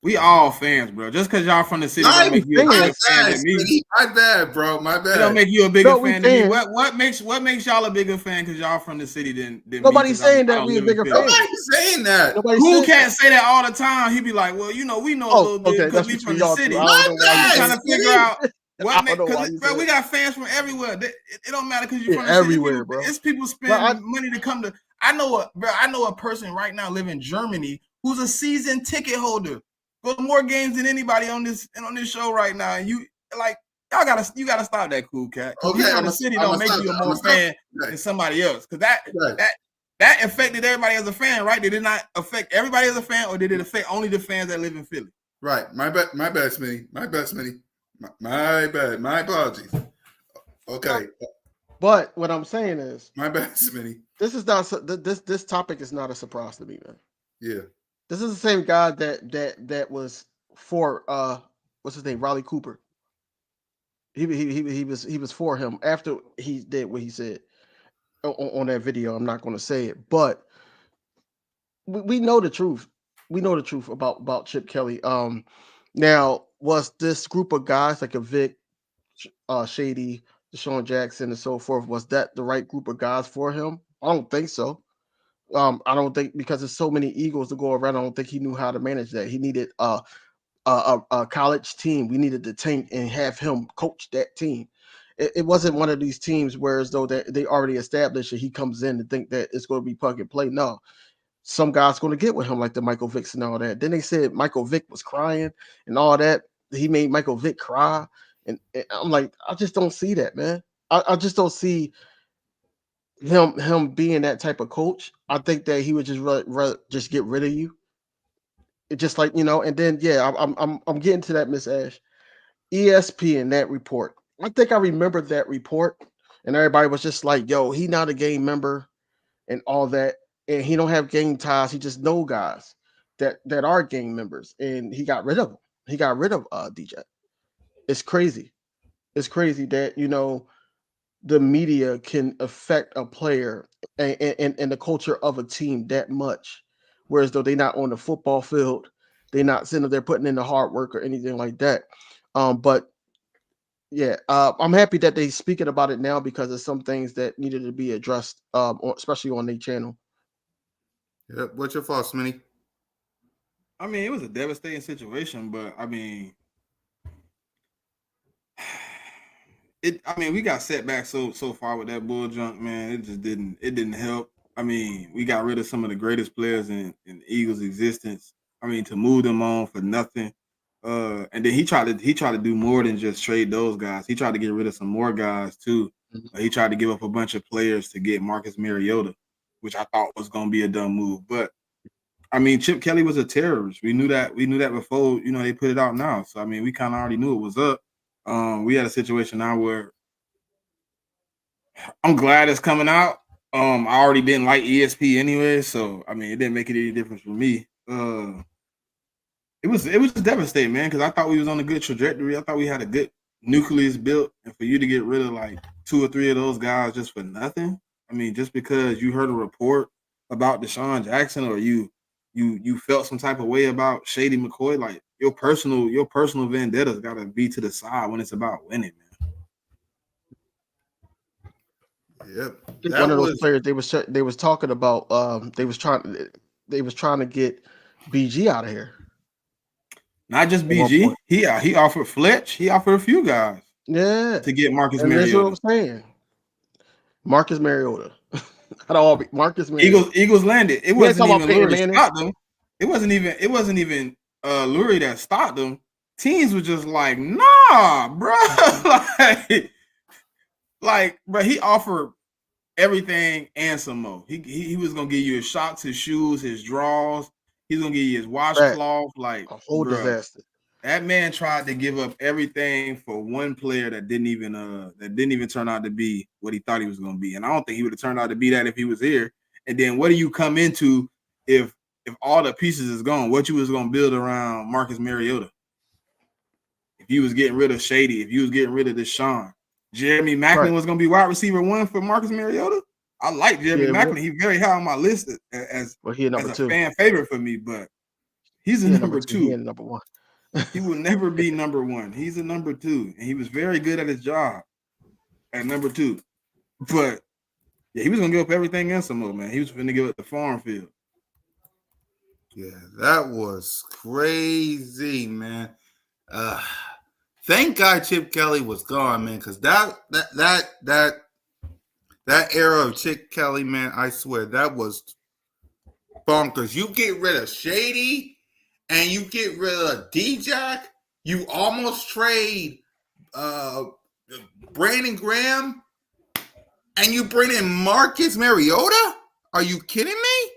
We all fans, bro. Just because y'all from the city don't make you a bigger fan than me. My bad, bro. My bad. It don't make you a bigger fan than me. What makes y'all a bigger fan because y'all from the city than Nobody's saying that we a bigger fan. Nobody's saying that. Who can't say that all the time? He be like, well, you know, we know a little bit because we from the city. I'm trying to figure out what makes, bro, we got fans from everywhere. It don't matter because you're from the everywhere, city. Bro. It's people spend money to come to. I know a person right now live in Germany who's a season ticket holder, go to more games than anybody on this show right now. And you gotta stop that, Cool Cat. Okay, you from the city don't make you a more fan than somebody else. Because that affected everybody as a fan, right? Did it not affect everybody as a fan, or did it affect only the fans that live in Philly? Right. My bad, Smitty. My bad. My apologies. Okay. But what I'm saying is, my bad, Smitty. This is not this topic is not a surprise to me, man. Yeah. This is the same guy that was for what's his name, Riley Cooper. He was for him after he did what he said on that video. I'm not going to say it, but we know the truth. We know the truth about Chip Kelly. Now, was this group of guys like a Vic, Shady, Deshaun Jackson, and so forth, was that the right group of guys for him? I don't think so. I don't think, because there's so many egos to go around, I don't think he knew how to manage that. He needed a college team. We needed to tank and have him coach that team. It wasn't one of these teams where as though that they already established and he comes in and think that it's going to be plug and play. No, some guys going to get with him like the Michael Vicks and all that. Then they said Michael Vick was crying and all that. He made Michael Vick cry. And I'm like, I just don't see that, man. I just don't see him being that type of coach. I think that he would just get rid of you. It just like, and then I'm getting to that, Miss Ash. ESPN, that report. I think I remember that report, and everybody was just like, yo, he not a game member and all that, and he don't have gang ties. He just know guys that are gang members, and he got rid of them. He got rid of DJ. It's crazy. It's crazy that, the media can affect a player and the culture of a team that much, whereas though they're not on the football field, they're not sitting there putting in the hard work or anything like that. But yeah, I'm happy that they speaking about it now, because there's some things that needed to be addressed, especially on their channel. Yep. What's your thoughts, Smitty? I mean, it was a devastating situation, but I mean, we got set back so far with that bull junk, man. It just didn't help. I mean, we got rid of some of the greatest players in Eagles' existence. I mean, to move them on for nothing. And then he tried to do more than just trade those guys. He tried to get rid of some more guys too. He tried to give up a bunch of players to get Marcus Mariota, which I thought was going to be a dumb move. But I mean, Chip Kelly was a terrorist. We knew that before, they put it out now. So I mean, we kind of already knew it was up. We had a situation now where I'm glad it's coming out. I already didn't like ESP anyway, so I mean, it didn't make it any difference for me. It was just devastating, man, because I thought we was on a good trajectory. I thought we had a good nucleus built, and for you to get rid of like 2 or 3 of those guys just for nothing. I mean, just because you heard a report about Deshaun Jackson, or you felt some type of way about Shady McCoy, like your personal vendettas got to be to the side when it's about winning, man. Yep. One of those players they was talking about. They was trying to get BG out of here. Not just BG. He offered Fletch. He offered a few guys. Yeah. To get Marcus Mariota. That's what I'm saying. Marcus Mariota. Marcus Mariota. Eagles landed. It wasn't even Lurie that stopped them. It wasn't even Lurie that stopped them. Teams were just like, nah, bro. like, bro, he offered everything and some more. He was gonna give you his shots, his shoes, his draws. He's gonna give you his washcloth, like a whole disaster. That man tried to give up everything for one player that didn't even turn out to be what he thought he was gonna be. And I don't think he would have turned out to be that if he was here. And then what do you come into if all the pieces is gone? What you was gonna build around Marcus Mariota? If you was getting rid of Shady, if you was getting rid of Deshaun, Jeremy Maclin was gonna be wide receiver 1 for Marcus Mariota. I like Jeremy Maclin. He's very high on my list as a fan favorite for me, but he's a number 2. He number 1. He will never be number 1. He's a number 2, and he was very good at his job at number 2. But yeah, he was gonna give up everything and some more, man. He was gonna give up the farm field. Yeah, that was crazy, man. Thank God Chip Kelly was gone, man, because that era of Chip Kelly, man, I swear that was bonkers. You get rid of Shady and you get rid of D-Jack. You almost trade Brandon Graham and you bring in Marcus Mariota? Are you kidding me?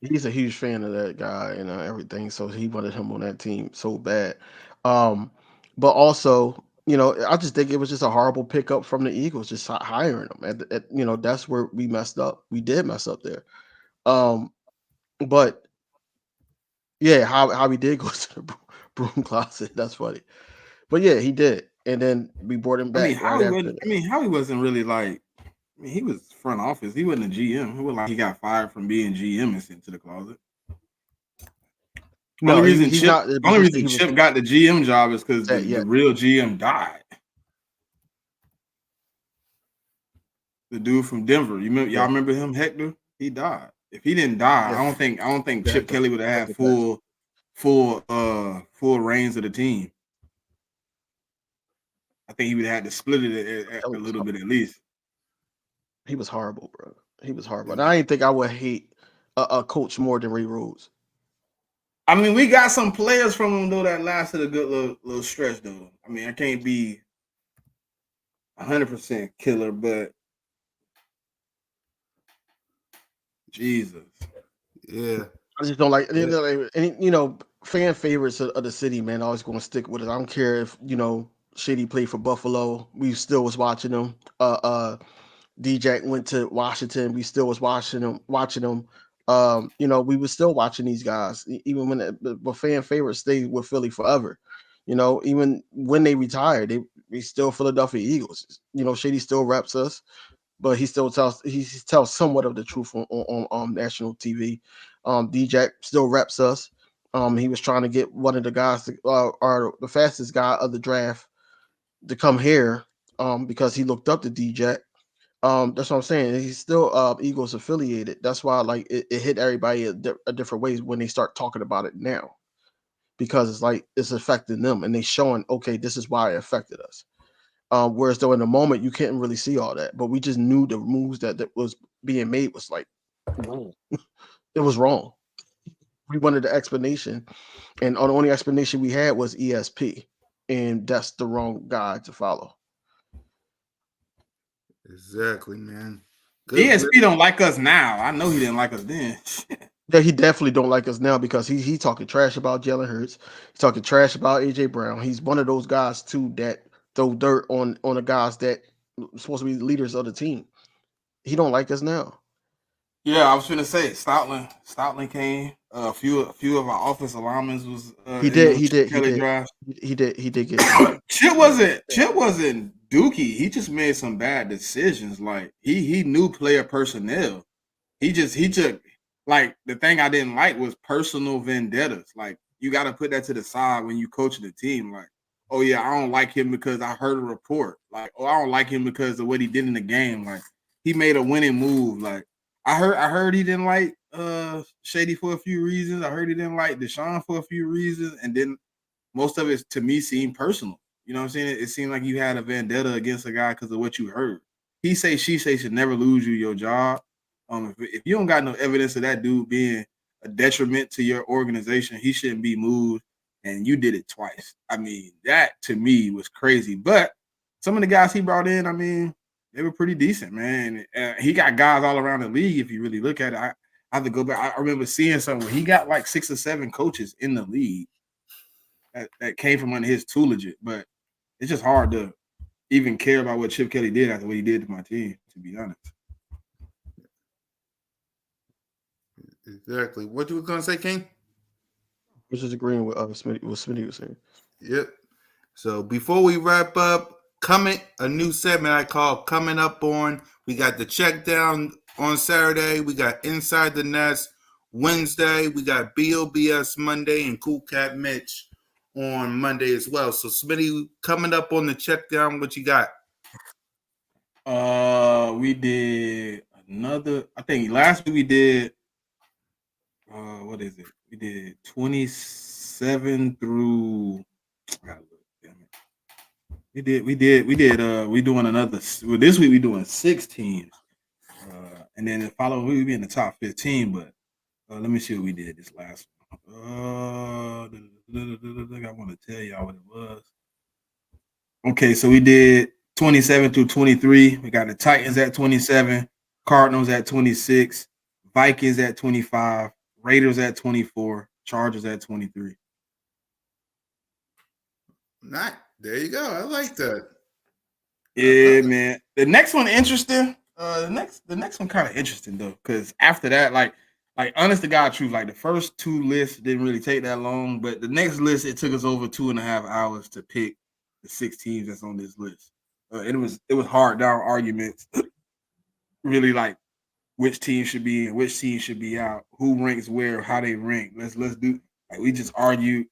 He's a huge fan of that guy and everything, so he wanted him on that team so bad. But also, I just think it was just a horrible pickup from the Eagles, just hiring him. That's where we messed up. We did mess up there. But yeah, how he did go to the broom closet. That's funny. But yeah, he did, and then we brought him back. Howie wasn't really like. He was front office. He wasn't a GM. He was like he got fired from being GM and sent to the closet. No, only reason Chip got the GM job is because the real GM died. The dude from Denver. Y'all remember him, Hector? He died. If he didn't die, I don't think Chip Kelly would have had full reins of the team. I think he would have had to split it a little bit at least. He was horrible, bro. He was horrible. And I didn't think I would hate a coach more than Ray Rhodes. I mean, we got some players from him though that lasted a good little stretch though. I mean, I can't be 100% killer, but Jesus, yeah. I just don't like any fan favorites of the city, man. Always going to stick with it. I don't care if Shady played for Buffalo. We still was watching him. D-Jack went to Washington. We still was watching him. We were still watching these guys, even when the fan favorites stayed with Philly forever. Even when they retired, we still Philadelphia Eagles. Shady still reps us, but he tells somewhat of the truth on national TV. D-Jack still reps us. He was trying to get one of the guys, or the fastest guy of the draft, to come here, because he looked up to D-Jack. That's what I'm saying. He's still Eagles affiliated. That's why it hit everybody a different ways when they start talking about it now, because it's like it's affecting them and they showing, okay, this is why it affected us. Whereas though in the moment you can't really see all that, but we just knew the moves that was being made was like wrong. It was wrong. We wanted the explanation, and the only explanation we had was ESP, and that's the wrong guy to follow. Exactly, man. ESP don't like us now. I know he didn't like us then. Yeah, he definitely don't like us now because he talking trash about Jalen Hurts. He's talking trash about AJ Brown. He's one of those guys too that throw dirt on the guys that are supposed to be leaders of the team. He don't like us now. Yeah, I was gonna say Stoutland came. A few of our offensive linemen was. He did get Chip wasn't dookie. He just made some bad decisions. Like he knew player personnel. He took, like, the thing I didn't like was personal vendettas. Like, you got to put that to the side when you coach the team. Like, oh yeah, I don't like him because I heard a report. Like, oh, I don't like him because of what he did in the game. Like, he made a winning move. Like, I heard he didn't like Shady for a few reasons. I heard he didn't like Deshaun for a few reasons, and then most of it to me seemed personal. You know what I'm saying? It seemed like you had a vendetta against a guy because of what you heard. He say, she say should never lose you your job. If you don't got no evidence of that dude being a detriment to your organization, he shouldn't be moved, and you did it twice. I mean, that to me was crazy. But some of the guys he brought in, I mean, they were pretty decent, man. He got guys all around the league. If you really look at it, I have to go back. I remember seeing something where he got like 6 or 7 coaches in the league that came from under his tutelage. But it's just hard to even care about what Chip Kelly did after what he did to my team, to be honest. Exactly. What you were gonna say, King? I was just agreeing with what Smitty was saying. Yep. So before we wrap up, a new segment I call Coming Up On. We got the check down on Saturday. We got Inside the Nest Wednesday. We got BOBS Monday and Cool Cat Mitch on Monday as well. So Smitty, coming up on the check down, what you got? We did another. I think last week we did. What is it? We did 27 through. I gotta look, damn it. We doing another. Well, this week we doing 6 teams. and then the following week we be in the top 15. But let me see what we did this last one. I want to tell y'all what it was. Okay, so we did 27 through 23. We got the Titans at 27, Cardinals at 26, Vikings at 25, Raiders at 24, Chargers at 23. There you go. I like that. Yeah, man. The next one interesting. The next one kind of interesting though, because after that, like honest to God truth, like the first two lists didn't really take that long, but the next list it took us over 2.5 hours to pick the 6 teams that's on this list. It was hard down arguments, really like which team should be in, which team should be out, who ranks where, how they rank. Let's do like we just argued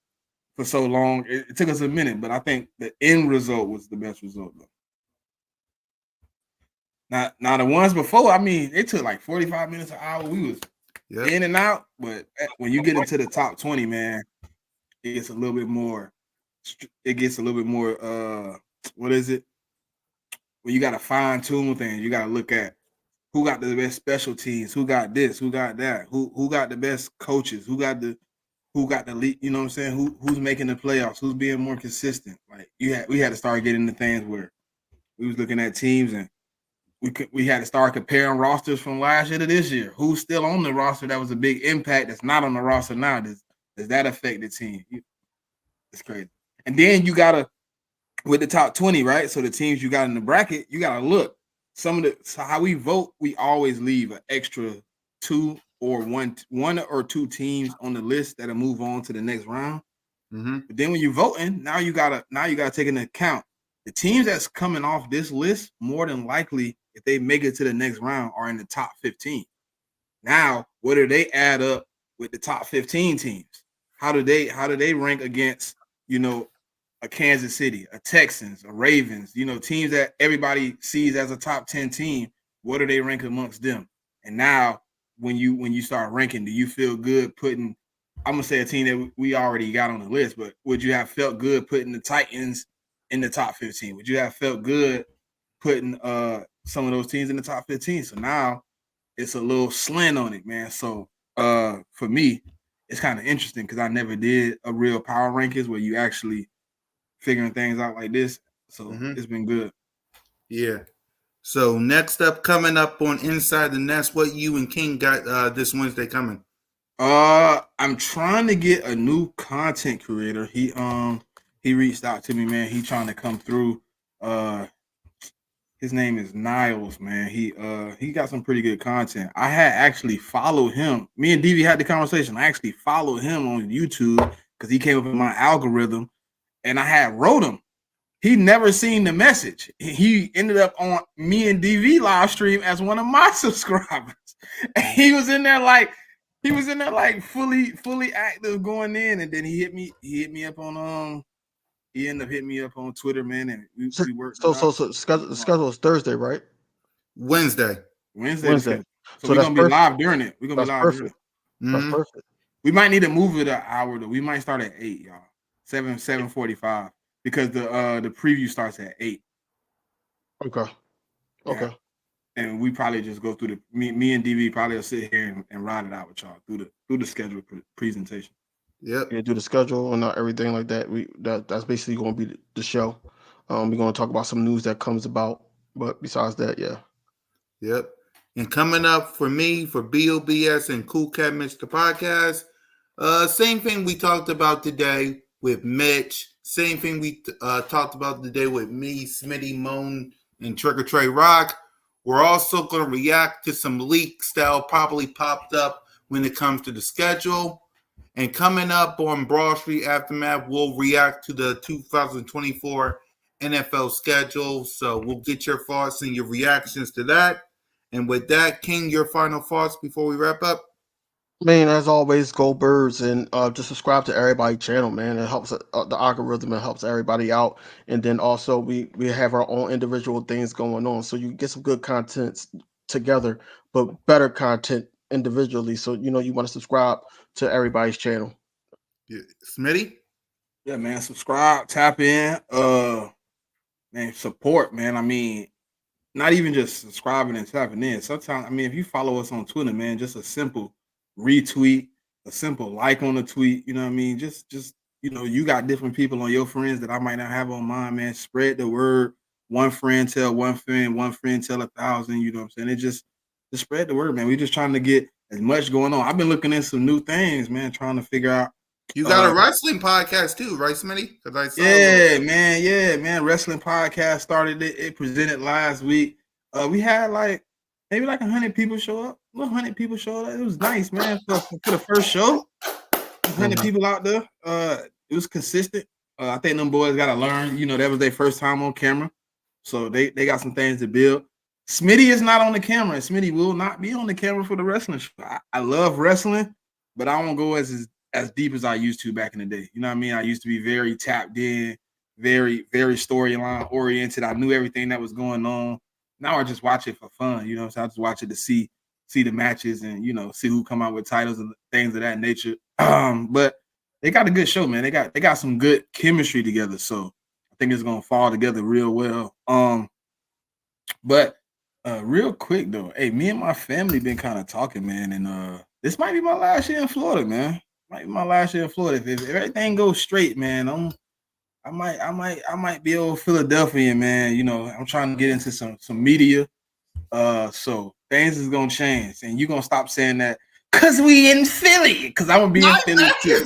for so long. It took us a minute, but I think the end result was the best result though. Now the ones before, I mean, it took like 45 minutes an hour. We was in and out, but when you get into the top 20, man, it gets a little bit more. It gets a little bit more. What is it? Well, you got to fine tune things. You got to look at who got the best special teams, who got this, who got that, who got the best coaches, who got the lead. You know what I'm saying? Who's making the playoffs? Who's being more consistent? Like we had to start getting the things where we was looking at teams and. We had to start comparing rosters from last year to this year. Who's still on the roster that was a big impact that's not on the roster now? Does that affect the team? It's crazy. And then you gotta with the top 20, right? So the teams you got in the bracket, you gotta look. So how we vote, we always leave an extra one or two teams on the list that'll move on to the next round. Mm-hmm. But then when you're voting, now you gotta take into account the teams that's coming off this list more than likely. If they make it to the next round, are in the top 15. Now, what do they add up with the top 15 teams? How do they rank against, a Kansas City, a Texans, a Ravens, teams that everybody sees as a top 10 team? What do they rank amongst them? And now, when you start ranking, do you feel good putting? I'm gonna say a team that we already got on the list, but would you have felt good putting the Titans in the top 15? Would you have felt good putting some of those teams in the top 15? So now it's a little slant on it, man. So for me, it's kind of interesting because I never did a real power rankings where you actually figuring things out like this. So It's been good. Yeah. So next up, coming up on Inside the Nest, what you and King got this Wednesday coming? I'm trying to get a new content creator. He reached out to me, man. He trying to come through. His name is Niles, man. He got some pretty good content. I had actually followed him. Me and DV had the conversation. I actually followed him on YouTube because he came up in my algorithm, and I had wrote him. He never seen the message. He ended up on me and DV live stream as one of my subscribers. And he was in there like fully active going in, and then he hit me up on He ended up hitting me up on Twitter, man, and we worked. So the schedule is Thursday, right? Wednesday. So we're gonna be live during it. We're gonna be live during it. That's perfect. We might need to move it an hour though. We might start at 8, y'all. 7:45 because the preview starts at 8. Okay. Yeah. And we probably just go through me and DV probably will sit here and ride it out with y'all through the schedule presentation. Yep. Yeah, do the schedule and everything like that. That's basically going to be the show. We're going to talk about some news that comes about, but besides that, yeah. Yep. And coming up for me, for BOBS and Cool Cat Mitch the podcast, same thing we talked about today with Mitch. Same thing we talked about today with me, Smitty, Moan, and Trigger Trey Rock. We're also going to react to some leaks that probably popped up when it comes to the schedule. And coming up on Broad Street Aftermath, we'll react to the 2024 NFL schedule. So we'll get your thoughts and your reactions to that. And with that, King, your final thoughts before we wrap up? Man, as always, go Birds, and just subscribe to everybody's channel, man. It helps the algorithm, it helps everybody out. And then also we have our own individual things going on. So you get some good content together, but better content individually. So you want to subscribe to everybody's channel. Yeah. Smitty? Yeah, man. Subscribe, tap in, man, support, man. I mean, not even just subscribing and tapping in. Sometimes, I mean, if you follow us on Twitter, man, just a simple retweet, a simple like on the tweet, you know what I mean? Just you got different people on your friends that I might not have on mine, man. Spread the word. One friend tell one friend tell 1,000, you know what I'm saying? It just spread the word, man. We just trying to get as much going on. I've been looking at some new things, man, trying to figure out. You got a wrestling podcast too, right, Smitty? Because I saw. Yeah, man. Wrestling podcast started it presented last week. We had maybe 100 people show up. 100 people showed up. It was nice, man. For the first show, 100 people out there. It was consistent. I think them boys got to learn. You know, that was their first time on camera, so they got some things to build. Smitty is not on the camera. Smitty will not be on the camera for the wrestling show. I love wrestling, but I won't go as deep as I used to back in the day. You know what I mean? I used to be very tapped in, very, very storyline oriented. I knew everything that was going on. Now I just watch it for fun. You know, so I just watch it to see the matches and, you know, see who come out with titles and things of that nature. But they got a good show, man. They got some good chemistry together. So I think it's gonna fall together real well. But real quick though, hey, me and my family been kind of talking, man, and this might be my last year in Florida, man. Might be my last year in Florida. If everything goes straight, man, I might be old Philadelphia, man. You know, I'm trying to get into some media. So things is gonna change, and you're gonna stop saying that because we in Philly. Because I'm gonna be in Philly too.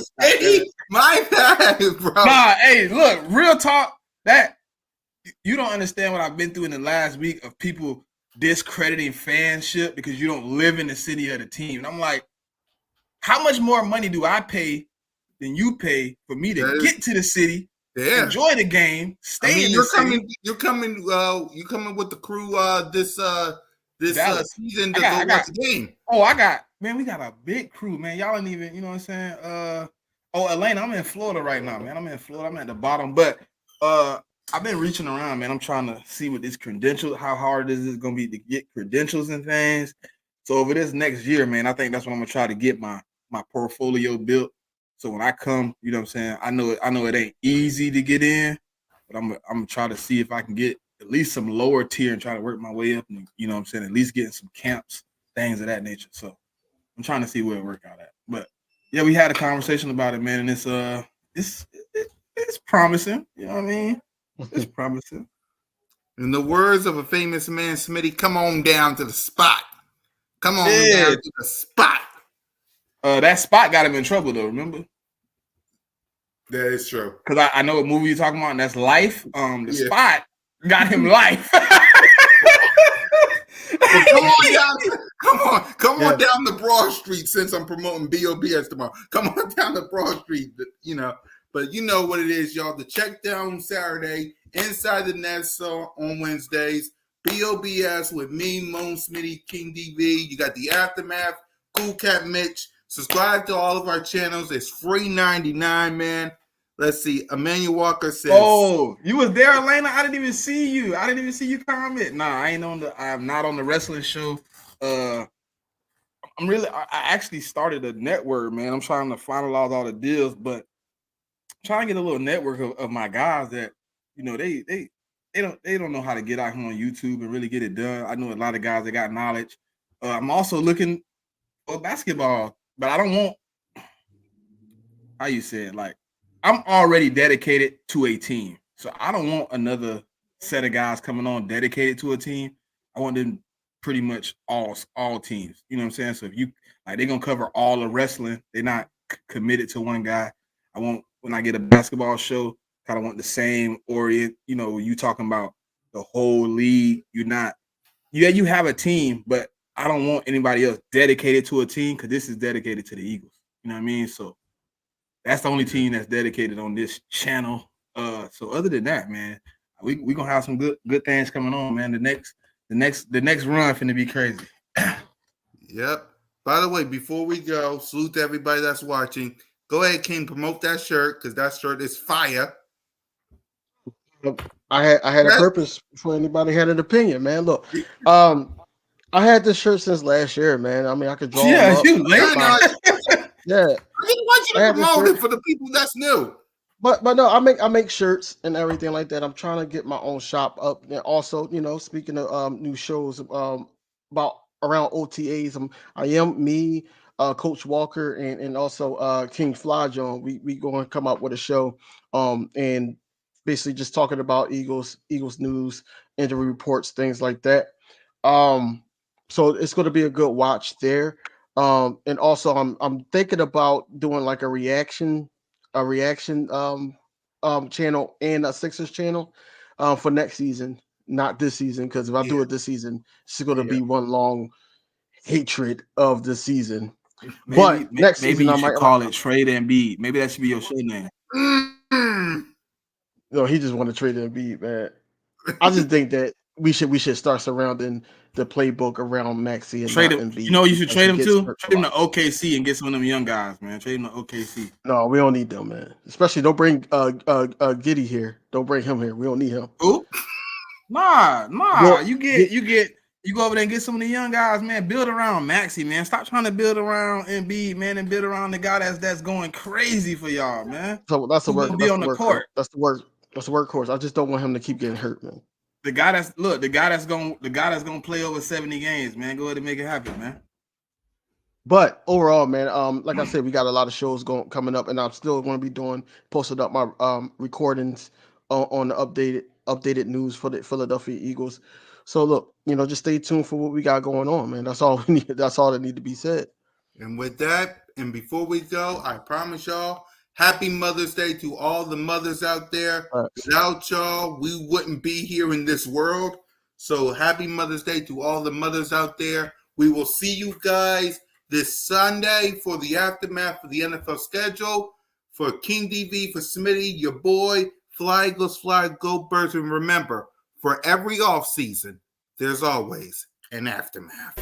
My bad, bro. Nah, hey, look, real talk. That you don't understand what I've been through in the last week of people discrediting fanship because you don't live in the city of the team. And I'm like, how much more money do I pay than you pay for me to get to the city, enjoy the game, stay in the city? You're coming with the crew this season to go watch the game. Oh, we got a big crew, man. Y'all ain't even, you know what I'm saying? Elena, I'm in Florida right now, man. I'm at the bottom, but I've been reaching around, man. I'm trying to see what this credential, how hard is it going to be to get credentials and things. So over this next year, man, I think that's what I'm going to try to get my portfolio built. So when I come, you know what I'm saying? I know it ain't easy to get in, but I'm going to try to see if I can get at least some lower tier and try to work my way up and, you know what I'm saying, at least getting some camps, things of that nature. So I'm trying to see where it work out at. But yeah, we had a conversation about it, man, and it's promising, you know what I mean? It's promising. In the words of a famous man, Smitty, come on down to the spot. Come on down to the spot. That spot got him in trouble, though, remember? That is true. Because I know what movie you're talking about, and that's Life. The spot got him life. Come on down the Broad Street since I'm promoting BOBS tomorrow. Come on down the Broad Street, you know. But you know what it is, y'all. The check down Saturday, Inside the Nets on Wednesdays, BOBS with me, Moan Smitty, King DV. You got the Aftermath, Cool Cat Mitch. Subscribe to all of our channels. It's free $99, man. Let's see. Emmanuel Walker says, "Oh, you was there, Elena? I didn't even see you. I didn't even see you comment. Nah, I'm not on the wrestling show. I actually started a network, man. I'm trying to finalize all the deals, but trying to get a little network of my guys that, you know, they don't know how to get out here on YouTube and really get it done. I know a lot of guys that got knowledge. I'm also looking for basketball, but I don't want, how you say it, like, I'm already dedicated to a team. So I don't want another set of guys coming on dedicated to a team. I want them pretty much all teams. You know what I'm saying? So if you like, they're gonna cover all of wrestling. They're not committed to one guy. I want, when I get a basketball show, kind of want the same orient. You know, you talking about the whole league. You're not, you have a team, but I don't want anybody else dedicated to a team because this is dedicated to the Eagles. You know what I mean? So that's the only team that's dedicated on this channel. So other than that, man, we gonna have some good things coming on, man. The next run finna be crazy. Yep. By the way, before we go, salute to everybody that's watching. Go ahead, King, promote that shirt because that shirt is fire. I had a purpose before anybody had an opinion, man. Look, I had this shirt since last year, man. I mean, I could draw. Yeah, them up. you late. Yeah. I didn't want you to promote it for the people that's new. But no, I make shirts and everything like that. I'm trying to get my own shop up. And also, speaking of new shows about around OTAs, I am me, Coach Walker, and also King Fly John. We going to come up with a show, and basically just talking about Eagles news, injury reports, things like that. So it's going to be a good watch there. And also I'm thinking about doing like a reaction channel and a Sixers channel for next season, not this season, because if I do Yeah. it this season, it's going to Yeah. be one long hatred of the season. But next maybe season, you I should might call it Trade Embiid. Maybe that should be your show name. No, he just want to trade Embiid, man. I just think that we should start surrounding the playbook around Maxey and Trade not him. Embiid. You know, you should because trade he him gets too. hurt a Trade him lot. to OKC and get some of them young guys, man. Trade him to OKC. No, we don't need them, man. Especially don't bring Giddy here. Don't bring him here. We don't need him. Who? Nah. Well, You go over there and get some of the young guys, man. Build around Maxey, man. Stop trying to build around Embiid, man, and build around the guy that's going crazy for y'all, man. So that's the Who work. gonna be That's on the the work. court. That's the work. That's the workhorse. I just don't want him to keep getting hurt, man. The guy that's gonna play over 70 games, man. Go ahead and make it happen, man. But overall, man, like I said, we got a lot of shows coming up, and I'm still going to be posting up my recordings on the updated news for the Philadelphia Eagles. So look, just stay tuned for what we got going on, man. That's all we need. That's all that need to be said. And with that, and before we go, I promise y'all, happy Mother's Day to all the mothers out there. Without y'all, we wouldn't be here in this world. So happy Mother's Day to all the mothers out there. We will see you guys this Sunday for the aftermath of the NFL schedule. For King DV, for Smitty, your boy, Fly Eagles, Fly, Go Birds. And remember, for every offseason, there's always an aftermath.